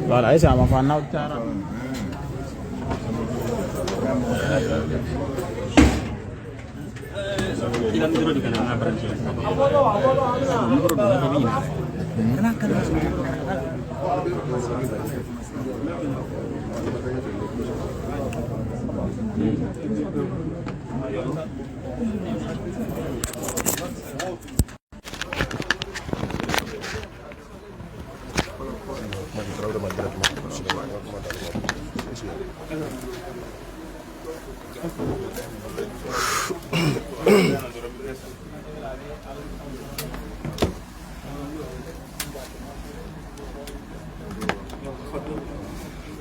Voilà, esa mafana utara.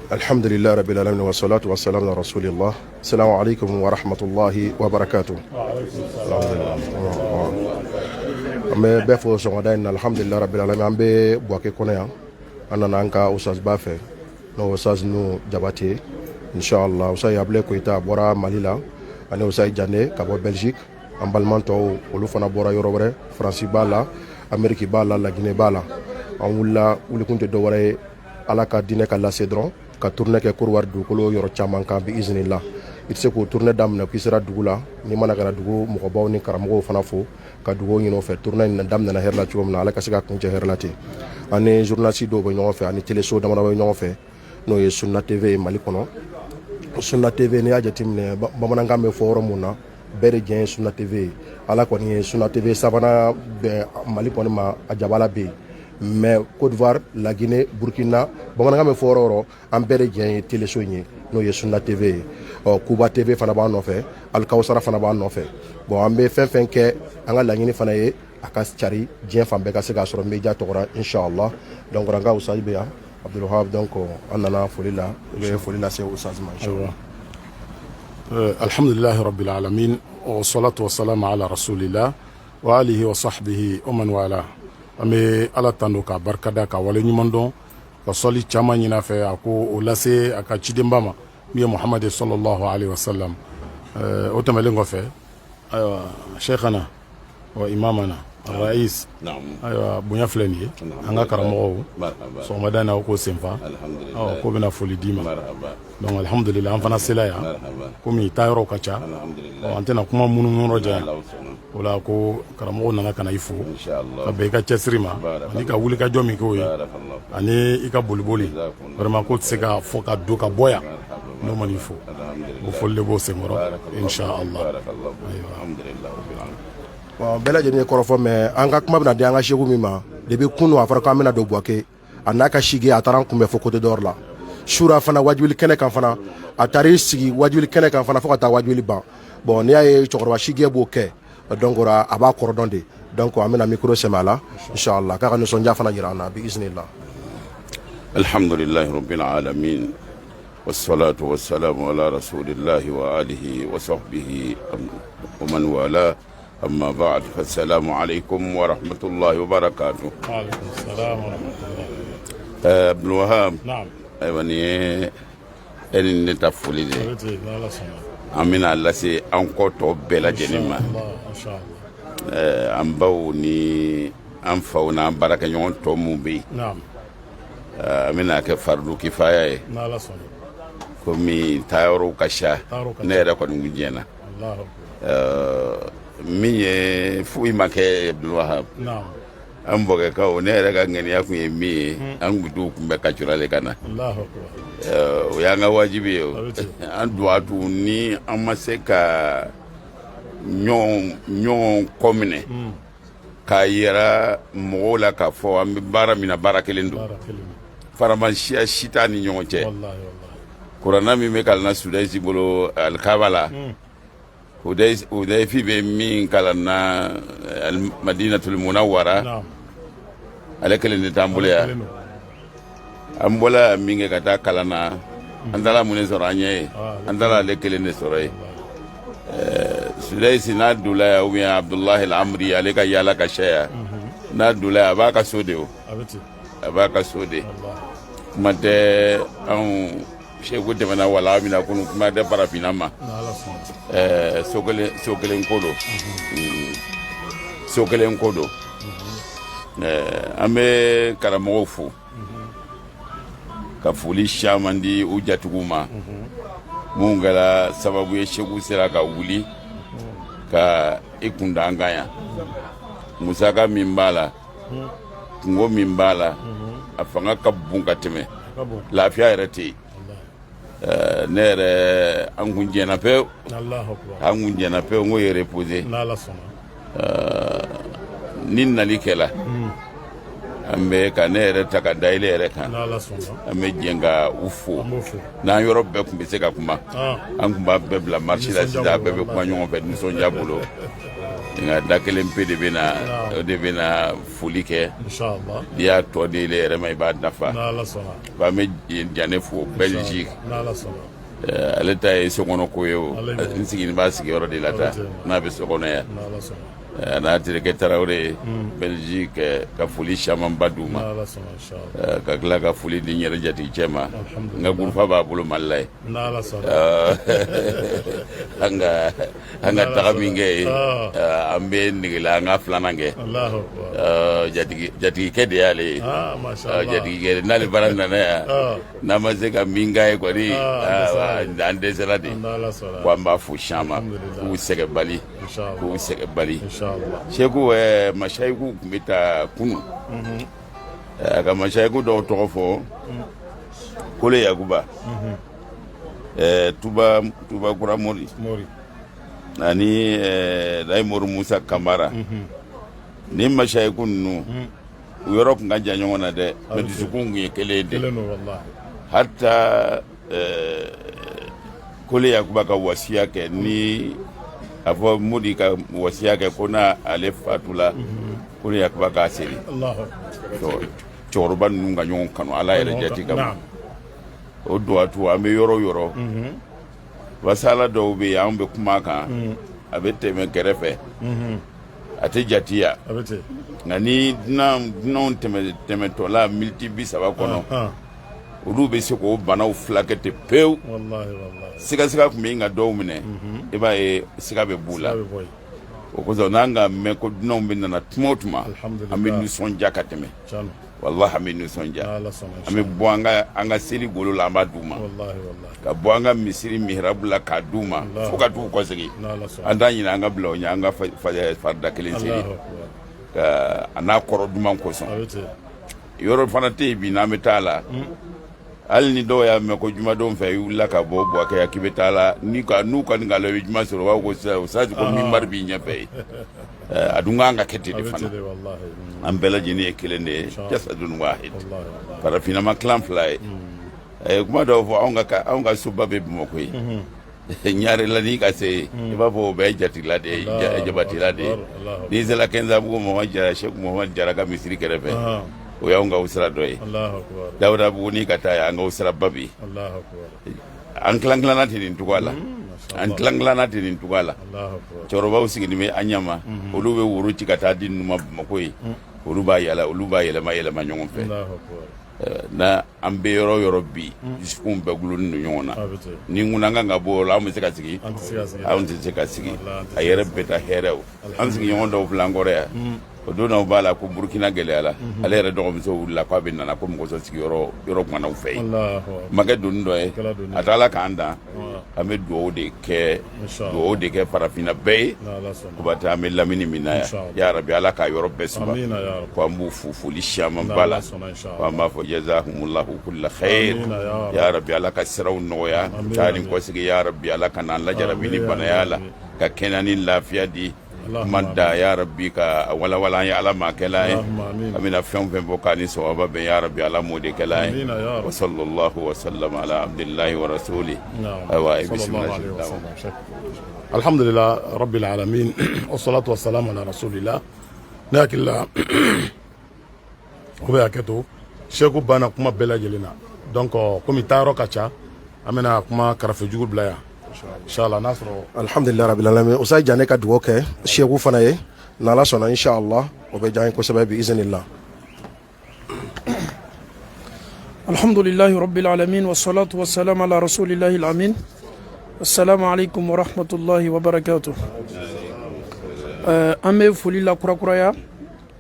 الحمد لله رب العالمين والصلاة والسلام على رسول الله. السلام عليكم ورحمة الله وبركاته. أمي بفو سعودين الحمد لله رب العالمين. أمي بوكي كونيا أنا نانكا أستاذ بافي نو أستاذ نو جباتي إن شاء الله. أستاذ يابلي كويتا بورا ماليلا أنا أستاذ جاني كابو بلجيك أمبالمانتو ولوفنا بورا يوروبري فرنسي بالا أمريكي بالا لاجيني بالا أمولا ولكنت دوري على كدينك الله سيدرون ka tourner ke kurwar dugukolo yɔrɔ caman kan bi iznillah i tɛ se k'o tourner daminɛ k'i sera dugu la ni mana kɛra dugu mɔgɔbaw ni karamɔgɔw fana fo ka dugawu ɲini o fɛ tourner in daminɛna hɛrɛ la cogo min na ala ka se ka kuncɛ hɛrɛ la ten ani journaliste dɔw bɛ ɲɔgɔn fɛ ani téléso damadɔ bɛ ɲɔgɔn fɛ n'o ye sunna tv ye mali kɔnɔ sunna tv n'i y'a jateminɛ bamanankan bɛ fɔ yɔrɔ mun na bɛɛ de jɛn ye sunna tv ye ala kɔni ye sunna tv sabanan bɛn mali kɔni ma a jabala bɛ yen mais Côte d'Ivoire, la Guinée, Burkina, bamanankan bɛ fɔ yɔrɔ yɔrɔ an bɛɛ de jɛn ye téléso in ye n'o ye sunna tv ye Kuba tv fana b'an nɔfɛ alikawusara fana b'an nɔfɛ bon an bɛ fɛn fɛn kɛ an ka laɲini fana ye a ka cari diɲɛ fan bɛɛ ka se k'a sɔrɔ media tɔgɔra inchallah donc an ka usaji bɛ yan Abdulwahab donc an nana foli la u bɛ foli lase usaji ma inchallah. alhamdulillahi rabbil alamin wa salatu wa salam ala rasulillah wa alihi wa sahbihi wa man wala. An bɛ ala tando ka barikada ka wale ɲuman dɔn ka sɔli caman ɲini a fɛ a ko o lase a ka cidenba ma min ye muhamadu sallallahu alaihi wasallam. O tɛmɛlen kɔfɛ ayiwa sheikhana wa imamana rais ayiwa bonya filɛ nin ye an ka karamɔgɔw sɔgɔmada in na o k'o senfa k'o bɛna foli d'i ma donc alhamdulillah an fana sela yan komi taayɔrɔw ka ca an tɛna kuma munumunu yɔrɔ jan o la ko karamɔgɔw nana ka na i fo ka bɛn i ka cɛsiri ma ani ka wuli ka jɔ min k'o ye ani i ka boliboli vraiment ko tɛ se ka fɔ ka don ka bɔ yan n'o ma n'i fo o foli de b'o senkɔrɔ inchallah. Bon bɛɛ lajɛlen ye kɔrɔfɔ mais an ka kuma bɛna di an ka seku min ma depuis kunu a fɔra k'an bɛna don Buwake a n'a ka sigi a taara an kunbɛn fo Côte d'Or la sura fana wajibili kɛnɛ kan fana a taar'i sigi wajibili kɛnɛ kan fana fo ka taa wajibili ban bon n'i y'a ye cɛkɔrɔba sigɛ b'o kɛ donc a b'a kɔrɔ dɔn de donc an bɛna micro sɛmɛ a la inchallah k'a ka nisɔndiya fana jira an na bi iznillah. alhamdulillahi rabbil alamin wassalatu wassalamu ala rasulillahi wa alihi wa sahbihi wa man wala. أما بعد فالسلام عليكم ورحمة الله وبركاته. وعليكم السلام ورحمة الله. ابن وهاب. نعم. أيواني أني نتفولي دي. أمين الله سي أنكو توبلا جنما. إن شاء الله. أمباوني أنفونا بركة يوم تومبي. نعم. أمين أكفردو كفاية. نعم. كمي تايرو كشا. نيرا كونو جينا. الله. min ye foyi ma kɛ Abdulwahab an bɔkɛkaw ne yɛrɛ ka ŋaniya kun ye min ye an gudu kun bɛ kaculale ka na o y'an ka wajibi ye an duwatu ni an ma se ka ɲɔgɔn kɔ minɛ k'a yɛrɛ mɔgɔw la k'a fɔ an bɛ baara min na baara kelen don faramasiya si t'a ni ɲɔgɔn cɛ kuranna min bɛ kalan na Sudɛsi bolo alikaba la Hudayfi bɛ min kalan na Madinatul Munawwara ale kelen de t'an bolo yan an bɔla min kɛ ka taa kalan na an taara mun de sɔrɔ an ɲɛ ye an taara ale kelen de sɔrɔ ye Sudaysi n'a dola yan ou bien Abdullahi al-Amri ale ka yaala ka sɛya n'a dola yan a b'a ka so de o a b'a ka so de kuma tɛ anw sheku tɛmɛna wala mina kunu kuma tɛ farafina ma so kelen ko don so kelen ko don an bɛ karamɔgɔw fo ka foli caman di u jatigiw ma mun kɛra sababu ye sheku sera ka wuli ka i kunda an kan yan musaka min b'a la kungo min b'a la a fanga ka bon ka tɛmɛ lafiya yɛrɛ tɛ yen ne yɛrɛ an kun jɛna pewu n ko ye reposer ni nali kɛla an bɛ ka ne yɛrɛ ta ka da ile yɛrɛ kan an bɛ jɛn ka u fo n'an yɔrɔ bɛɛ tun bɛ se ka kuma an tun b'a bɛɛ bila marché la sisan a bɛɛ bɛ kuma ɲɔgɔn fɛ nisɔndiya bolo nka da kelen pe de bɛ na foli kɛ n'i y'a tɔ di ile yɛrɛ ma i b'a dafa an bɛ janne fo Belgique ale ta ye sokɔnɔ ko ye o n sigini b'a sigiyɔrɔ de la ta n'a bɛ sokɔnɔ yan n'a terikɛ Tarawele Belgique ka foli caman ba d'u ma ka tila ka foli di n yɛrɛ jatigicɛ ma n ka gurufa b'a bolo Mali la ye an ka taga min kɛ yen an bɛ negela an ka filanan kɛ jatigikɛ de y'ale ye jatigikɛ n'ale fana nana yan n'a ma se ka min k'a ye kɔni an dɛsɛra de ko an b'a fo caman k'u sɛgɛ bali Sheku mashayiku tun bɛ taa kunu ka mashayiku dɔw tɔgɔ fɔ Kole Yakuba Tuba Kura Mori ani Laymoru Musa Kamara ni mashayiku ninnu u yɔrɔ tun ka jan ɲɔgɔn na dɛ mais dusukun tun ye kelen de hatta Kole Yakuba ka wasiya kɛ ni a fɔ Modi ka wasiya kɛ ko n'a ale fatula Kole Yakuba k'a seri cɛkɔrɔba ninnu ka ɲɔgɔn kanu Ala yɛrɛ jati kama o duwatu an bɛ yɔrɔ o yɔrɔ wasala dɔw bɛ yen an bɛ kuma kan a bɛ tɛmɛ kɛrɛfɛ a tɛ jatiya nka ni dunanw tɛmɛtɔla miniti 30 kɔnɔ olu bɛ se k'o banaw fulakɛ ten pewu siga tun bɛ yen ka dɔw minɛ i b'a ye siga bɛ b'u la o kosɔn n'an ka mɛn ko dunanw bɛ nana tuma o tuma an bɛ nisɔndiya ka tɛmɛ wallahi an bɛ nisɔndiya an bɛ bɔ an ka seli golo la an b'a d'u ma ka bɔ an ka misiri mihrabu la k'a d'u ma fo ka t'u kɔsegin an t'a ɲinɛ an ka bila o ɲɛ an ka farida kelen seli a n'a kɔrɔ duman kosɔn yɔrɔ fana tɛ yen bi n'an bɛ taa la hali ni dɔw y'a mɛn ko jumadon fɛ i wulila ka bɔ Buwake k'i bɛ taa la n'u kɔni ka la i bɛ juma sɔrɔ u b'a fɔ ko sisan ko minbari b'i ɲɛfɛ yen a dun kan ka kɛ ten de fana an bɛɛ lajɛlen ye kelen de ye jasadun wahid farafinna ma tilan fila ye kuma dɔw fɔ anw ka soba bɛ Bamakɔ yen ɲare la n'i ka se i b'a fɔ o bɛɛ ye jatigila de ye jabatila de ye n'i sera Kɛnsabugu Mamadu Jara Sheku Mamadu Jara ka misiri kɛrɛfɛ o y'anw ka usra dɔ ye Dawudabugu n'i ka taa ye an ka usra ba bi an tilan-tilanna ten nin cogoya la cɛkɔrɔbaw sigilen bɛ an ɲɛma olu bɛ woro ci ka taa di ninnu ma Bamakɔ ye olu b'a yɛlɛma ɲɔgɔn fɛ na an bɛ yɔrɔ o yɔrɔ bi dusukunw bɛɛ gulonnen don ɲɔgɔn na ni n ko an kan ka bɔ o la an bɛ se ka sigi anw tɛ se ka sigi a yɛrɛ bɛ taa hɛrɛw an sigiɲɔgɔn dɔw filɛ an kɔrɔ yan o don n'aw b'a la ko Burukina gɛlɛyara ale yɛrɛ dɔgɔmuso wulila k'a bɛ nana ko mɔgɔ sɔrɔ sigiyɔrɔ kumanaw fɛ yen makɛ donni dɔ ye a taa la k'an dan an bɛ dugawu de kɛ farafinna bɛɛ ye ko ba taa an bɛ lamini min na yan ya Rabbi Ala k'a yɔrɔ bɛɛ suma ko an b'u fo foli caman ba la ko an b'a fɔ jazahumullahu kulla khair ya Rabbi Ala ka siraw nɔgɔya taa ni kɔsigi ya Rabbi Ala ka n'an lajarabi ni banaya la ka kɛnɛya ni lafiya di manda ya Rabbi ka wala ya Ala ma kɛla ye amina fɛn fɛn bɔ k'a ni sawaba bɛn ya Rabbi Ala m'o de kɛla ye wa sallallahu wa sallam ala abdillahi wa rasuli awa bismillah alhamdulillah rabbil alamin wa salatu wa salam ala rasulillah ne hakili la o bɛ hakɛ to Sheku banna kuma bɛɛ lajɛlen na donc komi taayɔrɔ ka ca an bɛna kuma karafe jugu bila yan inshallah n'a sɔrɔ alhamdulillah rabbil alamin Usayi Janɛ ka dugawu kɛ Sheku fana ye n'Ala sɔnna inshallah o bɛ diya an ye kosɛbɛ bi iznillah Alhamdulillahi Rabbil Alamin wa salatu wa salam ala Rasulillahi al-Amin. Assalamu alaikum wa rahmatullahi wa barakatuh. An bɛ foli la kurakuraya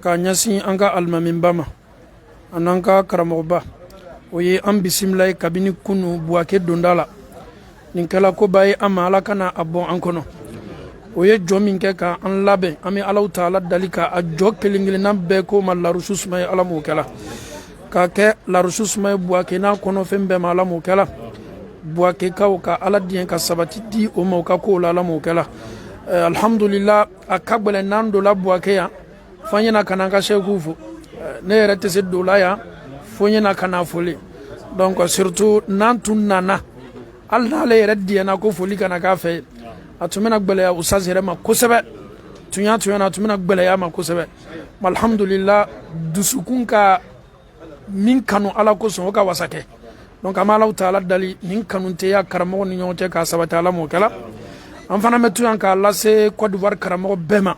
k'a ɲɛsin an ka alimamiba ma an'an ka karamɔgɔba o ye an bisimila ye kabini kunu Buwake donda la nin kɛla koba ye an ma Ala kana a bɔ an kɔnɔ o ye jɔ min kɛ ka an labɛn an bɛ Alahu Taala dali ka a jɔ kelen kelenna bɛɛ k'o ma larusu suma ye Ala m'o kɛla k'a kɛ larusu suma ye Buwake n'a kɔnɔfɛn bɛɛ ma Ala m'o kɛla Buwakekaw ka Ala diɲɛ ka sabati di o ma o ka kow la Ala m'o kɛla alhamdulillah a ka gbɛlɛn n'an dola Buwake yan fo an ɲɛna ka n'an ka sɛkuw fo ne yɛrɛ tɛ se dola yan fo n ɲɛna ka n'a foli donc surtout n'an tun nana hali n'ale yɛrɛ diyɛna ko foli kana k'a fɛ a tun bɛna gbɛlɛya usaz yɛrɛ ma kosɛbɛ tun y'a a tun bɛna gbɛlɛya ma kosɛbɛ alhamdulillah dusukun ka min kanu Ala kosɔn o ka wasa kɛ donc an bɛ Alahu Taala dali nin kanuteya karamɔgɔ ni ɲɔgɔn cɛ k'a sabati Ala m'o kɛla an fana bɛ to yan k'a lase Côte d'Ivoire karamɔgɔ bɛɛ ma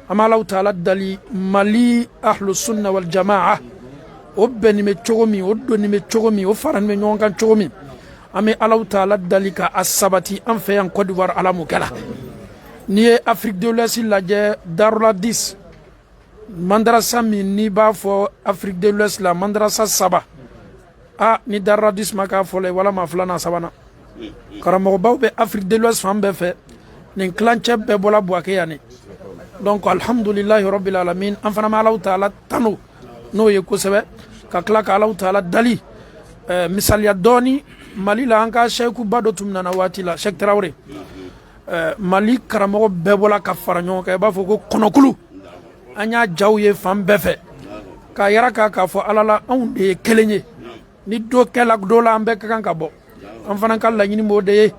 an bɛ Alahu Taala dali Mali ahlu sunna wal jamaa o bɛnni bɛ cogo min o donni bɛ cogo min o farani bɛ ɲɔgɔn kan cogo min an bɛ Alahu Taala dali ka a sabati an fɛ yan Côte d'Ivoire Ala m'o kɛla n'i ye Afrique de l'Ouest lajɛ Darula 10 madarasa min n'i b'a fɔ Afrique de l'Ouest la madarasa 3 ni Darula 10 ma k'a fɔlɔ ye walama 2nan 3nan karamɔgɔbaw bɛ Afrique de l'Ouest fan bɛɛ fɛ nin tilancɛ bɛɛ bɔla Buwake yan ne donc alhamdulillahi rabbil alamin an fana bɛ Alahu Taala tanu n'o ye kosɛbɛ ka tila ka Alahu Taala dali misaliya dɔɔni Mali la an ka sɛkuba dɔ tun nana waati la Sɛki Tarawele Mali karamɔgɔ bɛɛ bɔla ka fara ɲɔgɔn kan i b'a fɔ ko kɔnɔkulu an y'a jaw ye fan bɛɛ fɛ k'a yira k'a fɔ Ala la anw de ye kelen ye ni dɔ kɛla dɔ la an bɛɛ ka kan ka bɔ an fana ka laɲini b'o de ye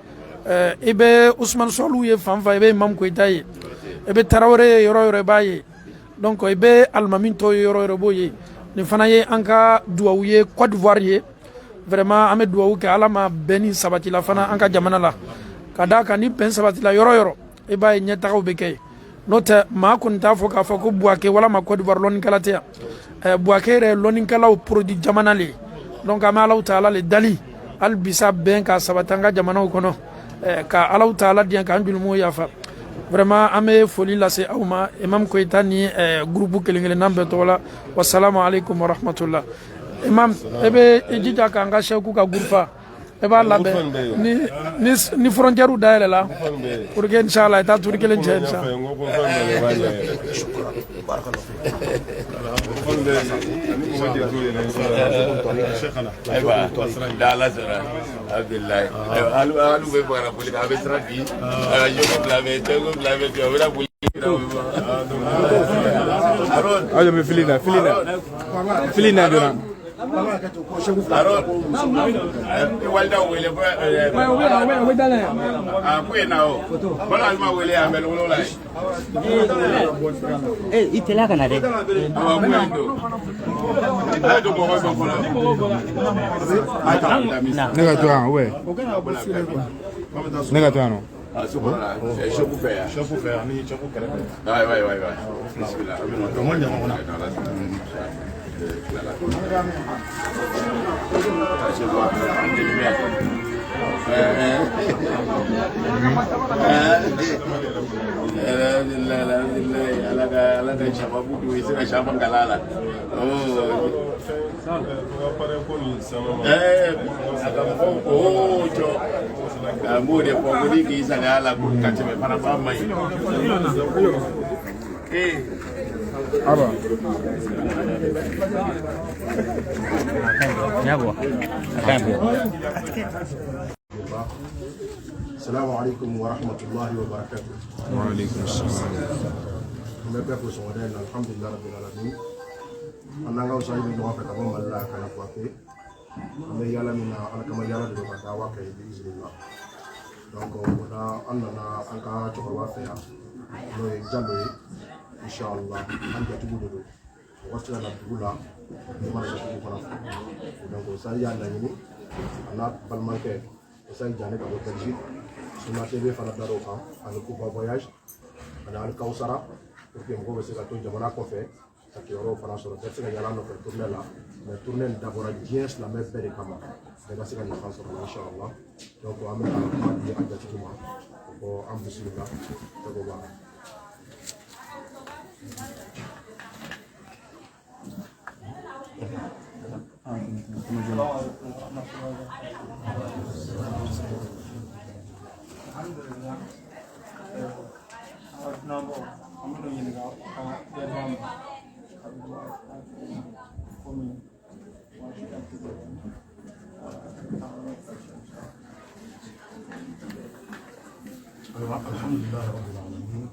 i bɛ Usmane Sɔliw ye fan fan i bɛ Imam Koyita ye i bɛ Tarawele ye yɔrɔ yɔrɔ i b'a ye donc i bɛ alimami tɔw ye yɔrɔ yɔrɔ i b'o ye nin fana ye an ka duwawu ye Côte d'Ivoire ye vraiment an bɛ duwawu kɛ Ala ma bɛn ni sabatila fana an ka jamana la ka d'a kan ni bɛn sabatila yɔrɔ yɔrɔ i b'a ye ɲɛtagaw bɛ kɛ n'o tɛ maa kɔni t'a fɔ k'a fɔ ko Buwake walama Côte d'Ivoire lɔnnikɛla tɛ yan Buwake yɛrɛ ye lɔnnikɛlaw produit jamana le ye donc an bɛ Alahu Taala le dali hali bisa bɛn ka sabati an ka jamanaw kɔnɔ ka Alahu Taala diɲɛ k'an jurumu yafa vraiment an bɛ foli lase aw ma Imam Koyita ni groupe kelen kelenna bɛɛ tɔgɔ la wassalamu alaikum wa rahmatullah Imam e bɛ i jija k'an ka sɛku ka gurufa e b'a labɛn ni frontière dayɛlɛ la pour que inchallah i taa turi kelen cɛ inchallah Assalamu alaikum wa rahmatullahi wa barakatuh. Wa alaikum assalam. Alhamdulillah rabbil alamin. Ananga usai bi doa fata mo malla kana Buwake. Ame yala mina ala kama yala do ka dawa ka bi iznillah. Donc wala annana anka to wa fa ya. No e jallo inshallah an da tubu do. Wata la dugula ni mara da tubu fana. Donc usai ya nani ana balmanke usai jane ka do Belgique. Suna TV fana daro kan ani Kuba voyage ana al Kausara pour que mko se ka to jamana ko fe ka kiyɔrɔw fana sɔrɔ bɛɛ se ka yala nɔfɛ tournée la mais tournée nin dabɔra diɲɛ silamɛ bɛɛ de kama bɛɛ ka se ka nafa sɔrɔ inchallah donc an bɛ ka kuma di a jatigi ma ko an bisimila jago b'a la. الحمد لله رب العالمين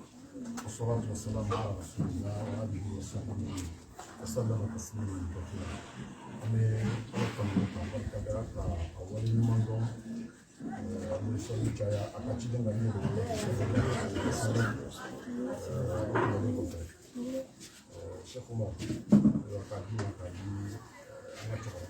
والصلاة والسلام على رسول الله وآله وصحبه وسلم تسليما كثيرا. أمي أردت أن أتبرك أول من دون أمي سوي كيا أكثر من شيخ عمر وكادي أنا تقرأ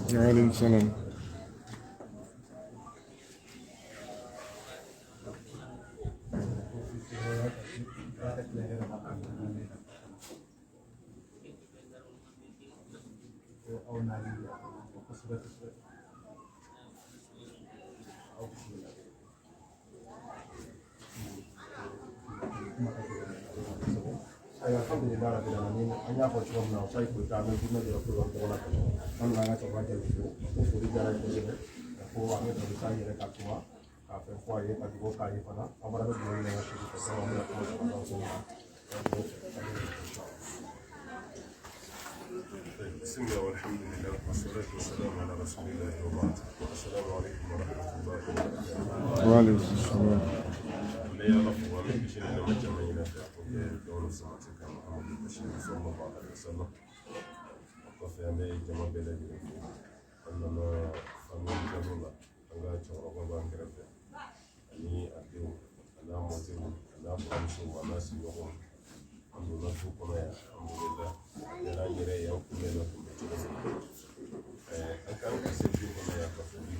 وعليكم السلام. Alhamdulillah rabbil alamin an y'a fɔ cogo min na Usayi Koyita an bɛ journée de kɛ dɔgɔtɔrɔ la an n'an ka cɛkɔrɔba jaabi ko foli diyara ye kosɛbɛ ko an bɛ baro san yɛrɛ ka kuma k'a fɛn fɔ a ye ka dugawu k'a ye fana an fana bɛ dugawu ɲini ka sigi fɛ an bɛna kuma sɔrɔ sen kan بسم الله والحمد لله والصلاة والسلام على رسول الله وبعد السلام عليكم ورحمة الله وبركاته. وعليكم السلام. لا يعرف ومن بشيء لما جمعنا في دون الصلاة كما محمد بشير صلى الله عليه وسلم وقف يمي جمع بلدي أننا فمن جلولا أننا جمع بان كرفة أني أدعو أنا موتيو أنا برمشو وأنا سيوهم الحمد لله فوقنا الحمد لله يلا يرى يوم كلنا كم أكان كسبي كنا يا كفولي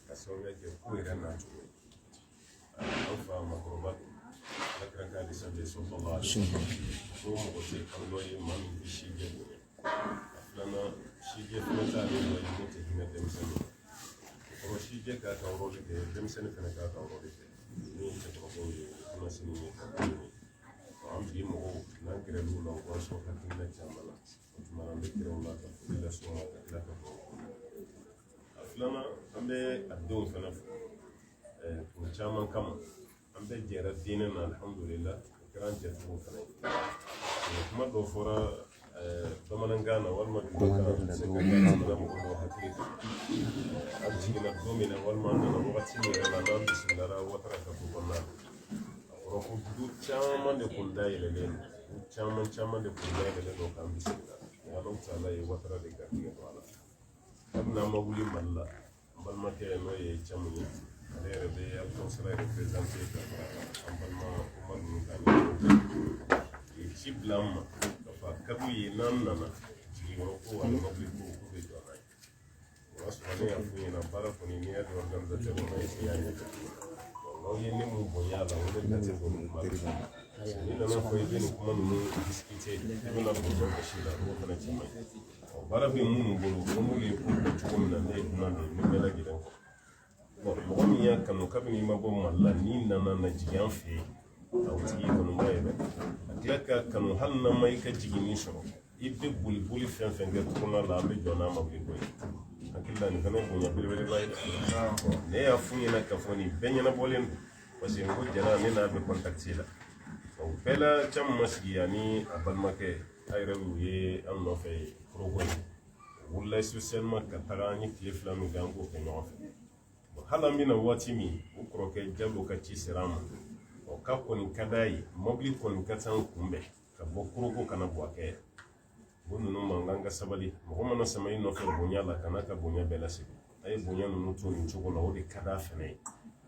كسوي كويرا ناتشوي أوفى مقربات لكن كان يسمى صلى الله عليه وسلم هو مقصد الله يمان بشيء لنا شيء فنتاني ولا يموت هنا دمسني وشيء كاتورولي دمسني فينا كاتورولي نين تقربوني هنا سنين كاتورولي وعم بيمو نانكرلو لو واسو كاتينا جاملا وتمارا نكرلو لا كفولي لا سوا لا كفولي أفلانا أمبي أدون فنف وشامان كم أمبي جرى ديننا الحمد لله كران جتمو فني وكما دوفورا دمانغانا والمدينة سكانا مدامو حكيم أجينا دومينا والمانا وغتيني لنا بسم الله وتركه بنا وركو دو chaman de kundai lelen chaman de kundai lelen o kan bسم الله يا رب تعالى وتر de gadiga wala abna maguli malla balma ke no ye chamunya ale be ya conseiller représenter ka balma umar ngani chiblam fa kabu ye nanana jiwo ko wala maguli ko be dona wasfane ya fuina para kuni ni ya organizateur no ye ya ni no ye ni mu bonya la wala ngate ko mu ni na ko ye ni kuma mu discuter ni na ko zo shila ko kana chama bara bi mun bolo ko mu ye ko ko na ne na ne ni mela gidan ko mo mi ya kanu kabini mabo malla ni na na jiyan fe a wuti kanu mai ba aklaka kanu hal na mai ka jigini shiro i bɛ boli fɛn fɛn kɛ kɔnɔna la an bɛ jɔ n'a mobili ko ye hakili la nin fana bonya belebeleba ye dɛ ne y'a f'u ɲɛna k'a fɔ nin bɛɛ ɲɛnabɔlen don parce que n ko jɛna ne n'a bɛ contacté la o bɛɛ la caman ma sigi ani a balimakɛ a yɛrɛ y'u ye an nɔfɛ foroko ye o wulila spécialement ka taga an ye tile 2 min kɛ an k'o kɛ ɲɔgɔn fɛ hali an bɛna waati min o kɔrɔkɛ Jalo ka ci sera an ma k'a kɔni ka d'a ye mobili kɔni ka ca an kunbɛn ka bɔ foroko kana Buakɛ o ninnu mankan ka sabali mɔgɔ mana sama i nɔfɛ bonya la kana ka bonya bɛɛ lasegin a ye bonya ninnu to nin cogo la o de ka d'a fɛnɛ ye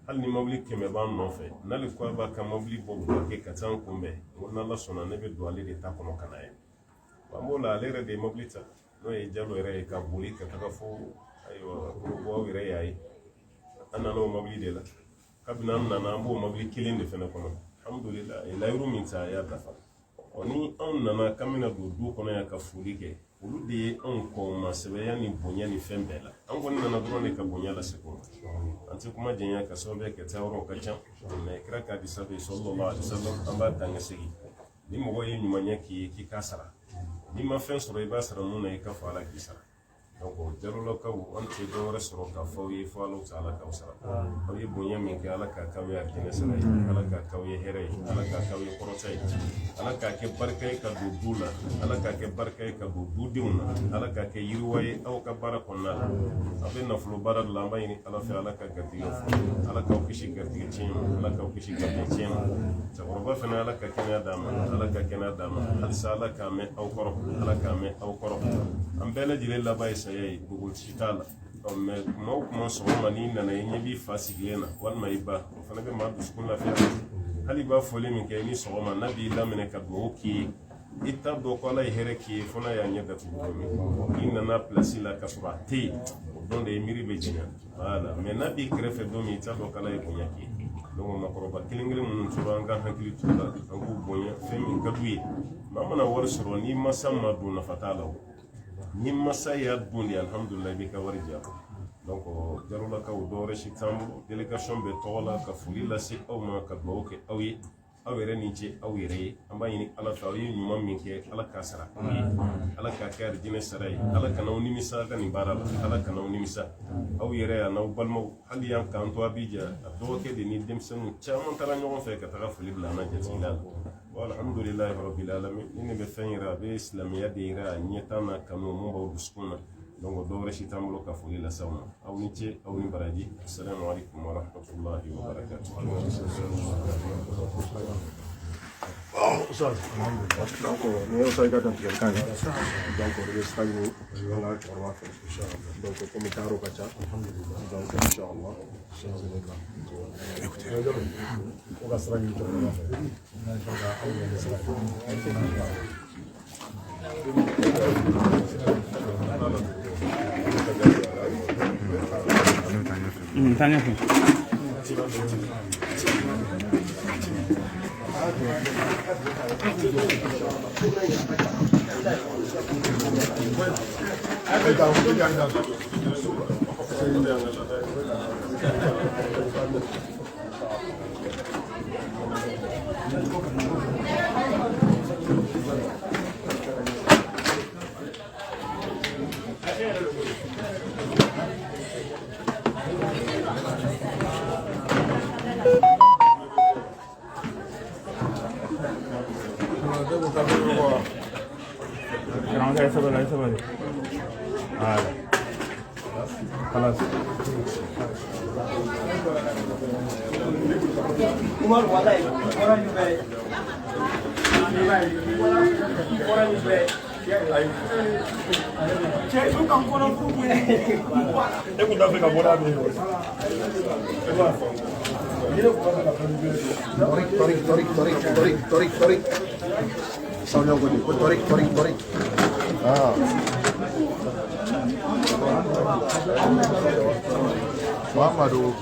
hali ni mobili 100 b'an nɔfɛ n'ale ko a b'a ka mobili bɔ Buakɛ ka ca an kunbɛn n ko n'Ala sɔnna ne bɛ don ale de ta kɔnɔ ka na ye an b'o la ale yɛrɛ de ye mobili ta n'o ye Jalo yɛrɛ ye ka boli ka taga fo ayiwa foroko aw yɛrɛ y'a ye an nana o mobili de la kabini an nana an b'o mobili kelen de fɛnɛ kɔnɔ alhamdulillah layiru min ta a y'a dafa ni anw nana k'an bɛna don du kɔnɔ yan ka foli kɛ olu de ye anw kɔn masɛbɛya ni bonya ni fɛn bɛɛ la an kɔni nana dɔrɔn de ka bonya lase ko an tɛ kuma jɛnya ka sababu kɛ taa yɔrɔ ka ca mɛ kira k'a di sanfɛ sallallahu alaihi wasallam an b'a dan ka segin ni mɔgɔ ye ɲuman k'i ye k'i k'a sara n'i ma fɛn sɔrɔ i b'a sara mun na i ka fɔ Ala k'i sara donc Jalolakaw an tɛ dɔ wɛrɛ sɔrɔ k'a fɔ aw ye fɔ Ala ta Ala k'aw sara aw ye bonya min kɛ Ala k'a k'aw ye arijinɛ sara ye Ala k'a k'aw ye hɛrɛ ye Ala k'a k'aw ye kɔrɔta ye Ala k'a kɛ barika ye ka don du la Ala k'a kɛ barika ye ka don dudenw na Ala k'a kɛ yiriwa ye aw ka baara kɔnɔna la a bɛ nafolo baara de la an b'a ɲini Ala fɛ Ala ka garijɛgɛ fɔ Ala k'aw kisi garijɛgɛ tiɲɛ ma Ala k'aw kisi garijɛgɛ tiɲɛ ma cɛkɔrɔba fana Ala ka kɛnɛya d'a ma Ala ka kɛnɛya d'a ma halisa Ala k'a mɛn aw kɔrɔ Ala k'a mɛn aw kɔrɔ an bɛɛ lajɛlen laban ye saya ye dogo ci t'a la mɛ kuma o kuma sɔgɔma n'i nana i ɲɛ b'i fa sigilen na walima i ba o fana bɛ maa dusukun lafiya hali b'a fɔli min kɛ ni sɔgɔma n'a b'i laminɛ ka dugawu k'i ye i t'a dɔn ko Ala ye hɛrɛ k'i ye fo n'a y'a ɲɛ datugu don min n'i nana pilasi la ka sɔrɔ a tɛ yen o don de miiri bɛ jɛnya voilà mɛ n'a b'i kɛrɛfɛ don min i t'a dɔn ko Ala ye bonya k'i ye donc makɔrɔba kelen kelen minnu tora an ka hakili to la an k'u bonya fɛn min ka d'u ye maa mana wari sɔrɔ ni masa ma don nafa t'a la o ni masa y'a dun de alhamdulillah i b'i ka wari di a ma donc Jalolakaw dɔ wɛrɛ si t'an bolo délégation bɛ tɔgɔ la ka foli lase aw ma ka dugawu kɛ aw ye aw yɛrɛ ni ce aw yɛrɛ ye an b'a ɲini Ala fɛ aw ye ɲuman min kɛ Ala k'a sara aw ye Ala k'a kɛ arijinɛ sara ye Ala kan'aw nimisa ka nin baara la Ala kan'aw nimisa aw yɛrɛ yan n'aw balimaw hali y'an k'an to Abidjan a dɔgɔkɛ de ni denmisɛnninw caman taara ɲɔgɔn fɛ ka taga foli bila an na jatigila la alhamdulillahi rabbil alamin ni ne bɛ fɛn yɛrɛ a bɛ silamɛya de yɛrɛ a ɲɛtaa n'a kanu mun b'aw dusukun na donc dɔ wɛrɛ si t'an bolo ka foli lase aw ma aw ni ce aw ni baraji assalamu alaikum wa rahmatullahi wa barakatuh donc ni y'o sa i ka dantigɛli kan ye donc o de bɛ sira ɲini an ka cɛkɔrɔba fɛ donc komi taayɔrɔ ka ca donc inchallah o ka sira ɲini cɛkɔrɔba fɛ aw ɲɛ sira Tanya fɛ Torik. Soundnya gue torik. Ah. Waduh.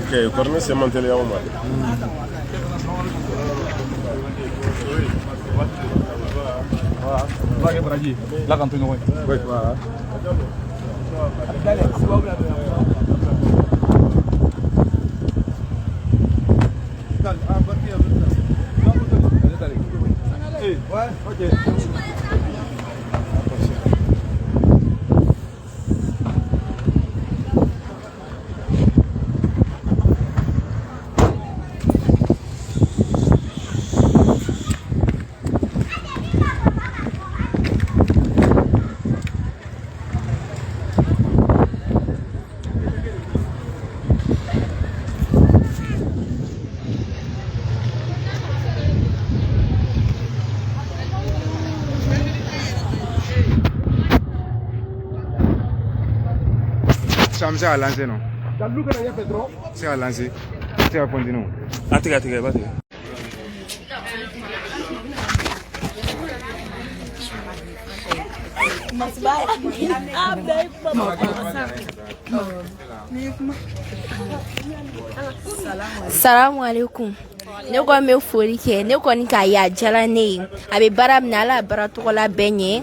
Ok, corne se mantele au mare. Vai para allí. La cantina hoy. Pues va. Ça me sert à lancer, non? C'est à lancer. C'est à continuer. Attends, vas-y. Salamu alaikum. Ne ko me fori ke ne ko ni ka ya jala ne abe bara na la bara to la benye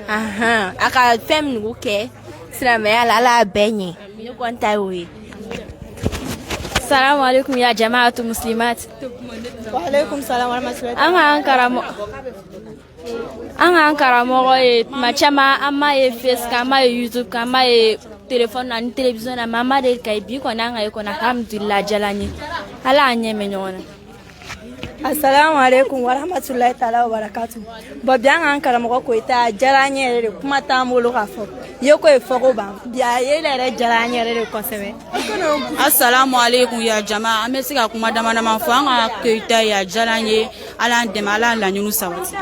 aha aka fem nu ke sira me ala la benye ne ko ntai wi. Salamu alaikum ya jama'atu muslimat. Wa alaikum salam wa rahmatullahi. An karamo machama amma e face kama e YouTube kama e téléphone na ni télévision na mama de kai bi ko na ngai ko na alhamdulillah jalani ala anye menyona. Assalamu alaikum wa rahmatullahi ta'ala wa barakatuh. Bobian an karamo ko ita jalanye re kuma ta molo ka fo. Ye ko e fo ko ba. Bia ye le jalanye re ko sebe. Assalamu alaikum ya jamaa. Amesika kuma dama na mafo an ko ita ya jalanye ala ndema ala la nyunu sawati.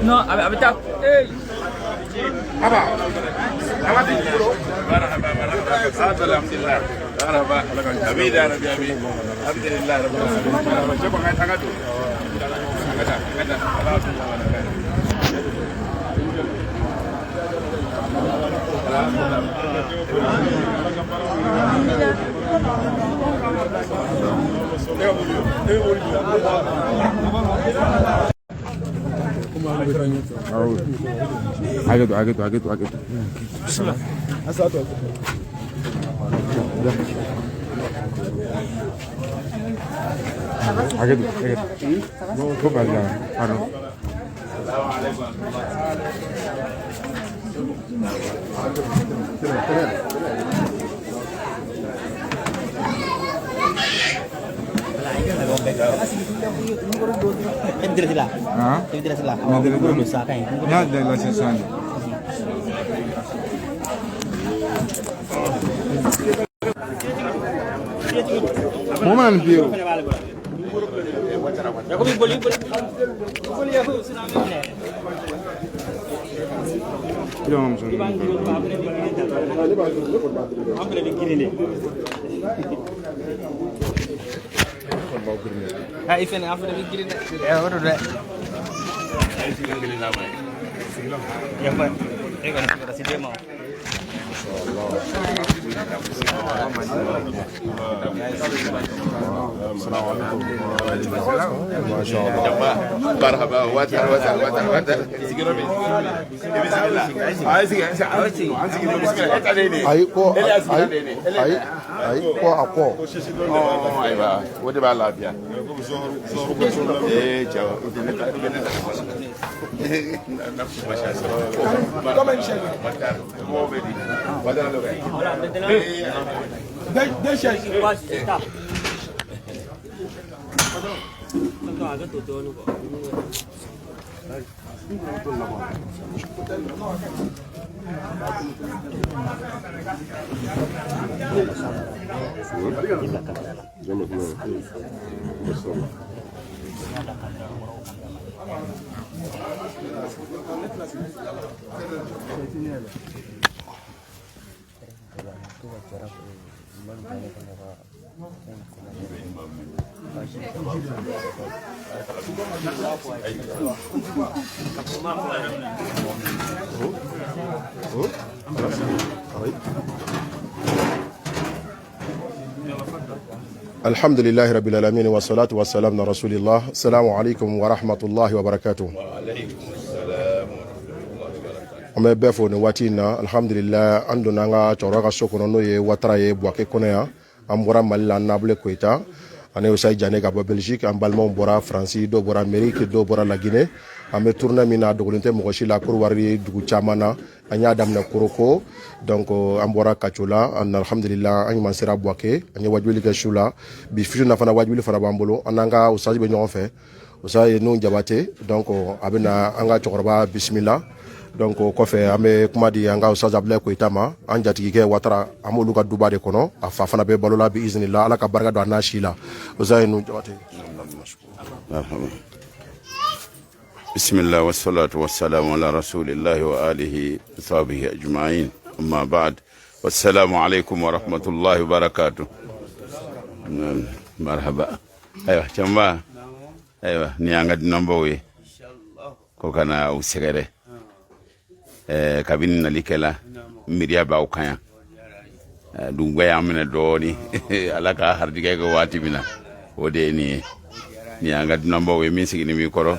No, abita. Hey. Aba. Aba di bro. Marhaba. Alhamdulillah. Marhaba. Habib ya Rabbi Habib. Alhamdulillah rabbil alamin. Coba ngai tangga tu. Kata. Aget. Bismillah. Asatu. Aget. Coba jangan. Anu. direct là. Hein? Direct là. Na direct Groupe là. de ça quand même. Ya de la session. Moment bio. الحمد لله رب العالمين والصلاة والسلام على رسول الله. السلام عليكم ورحمة الله وبركاته. ame befo ni wati na alhamdulillah ando nanga choroga sokono no ye watraye boake konya ambora malila nable koita ane usai jane ga Belgique ambalmo bora France do bora Amérique do bora la Guinée ame tourna mina dogolente mogoshi la kurwari dugu chamana anya damna kuroko donc ambora kachola an alhamdulillah ani mansera boake ani wajwili ga shula bi fitu na fana wajwili fara bambolo ananga usaji be nyon fe usayi no jabate donc abena anga chokoroba bismillah donc kofe ame kuma di anga Ustaz Abdoulaye Koita ma an jatigi ke watara amolu ka duba de kono a fa fana be balola bi iznillah ala ka barka do anashila usayi no jabate bismillah wassalatu wassalamu ala rasulillahi wa alihi wa sahbihi ajma'in amma ba'd wassalamu alaikum wa rahmatullahi wa barakatuh. Marhaba. Aywa chamba aywa ni anga dinambo we ko kana usegere kabini nalikela miriya ba ukanya dungwe amene doni alaka hardige ko wati mina ode ni anga dinambo we min sigini mi koro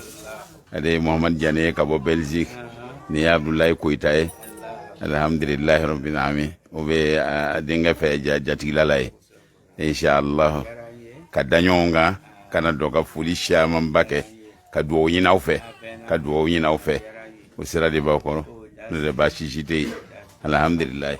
ade Muhammad Jane ka bo Belgique ni Abdoulaye Koita alhamdulillah rabbil alamin obe dinga fe jatigila lay inshallah kadanyonga kana doga fulisha mambake kadwo yina ufe usira de bakoro ne bashi jite alhamdulillah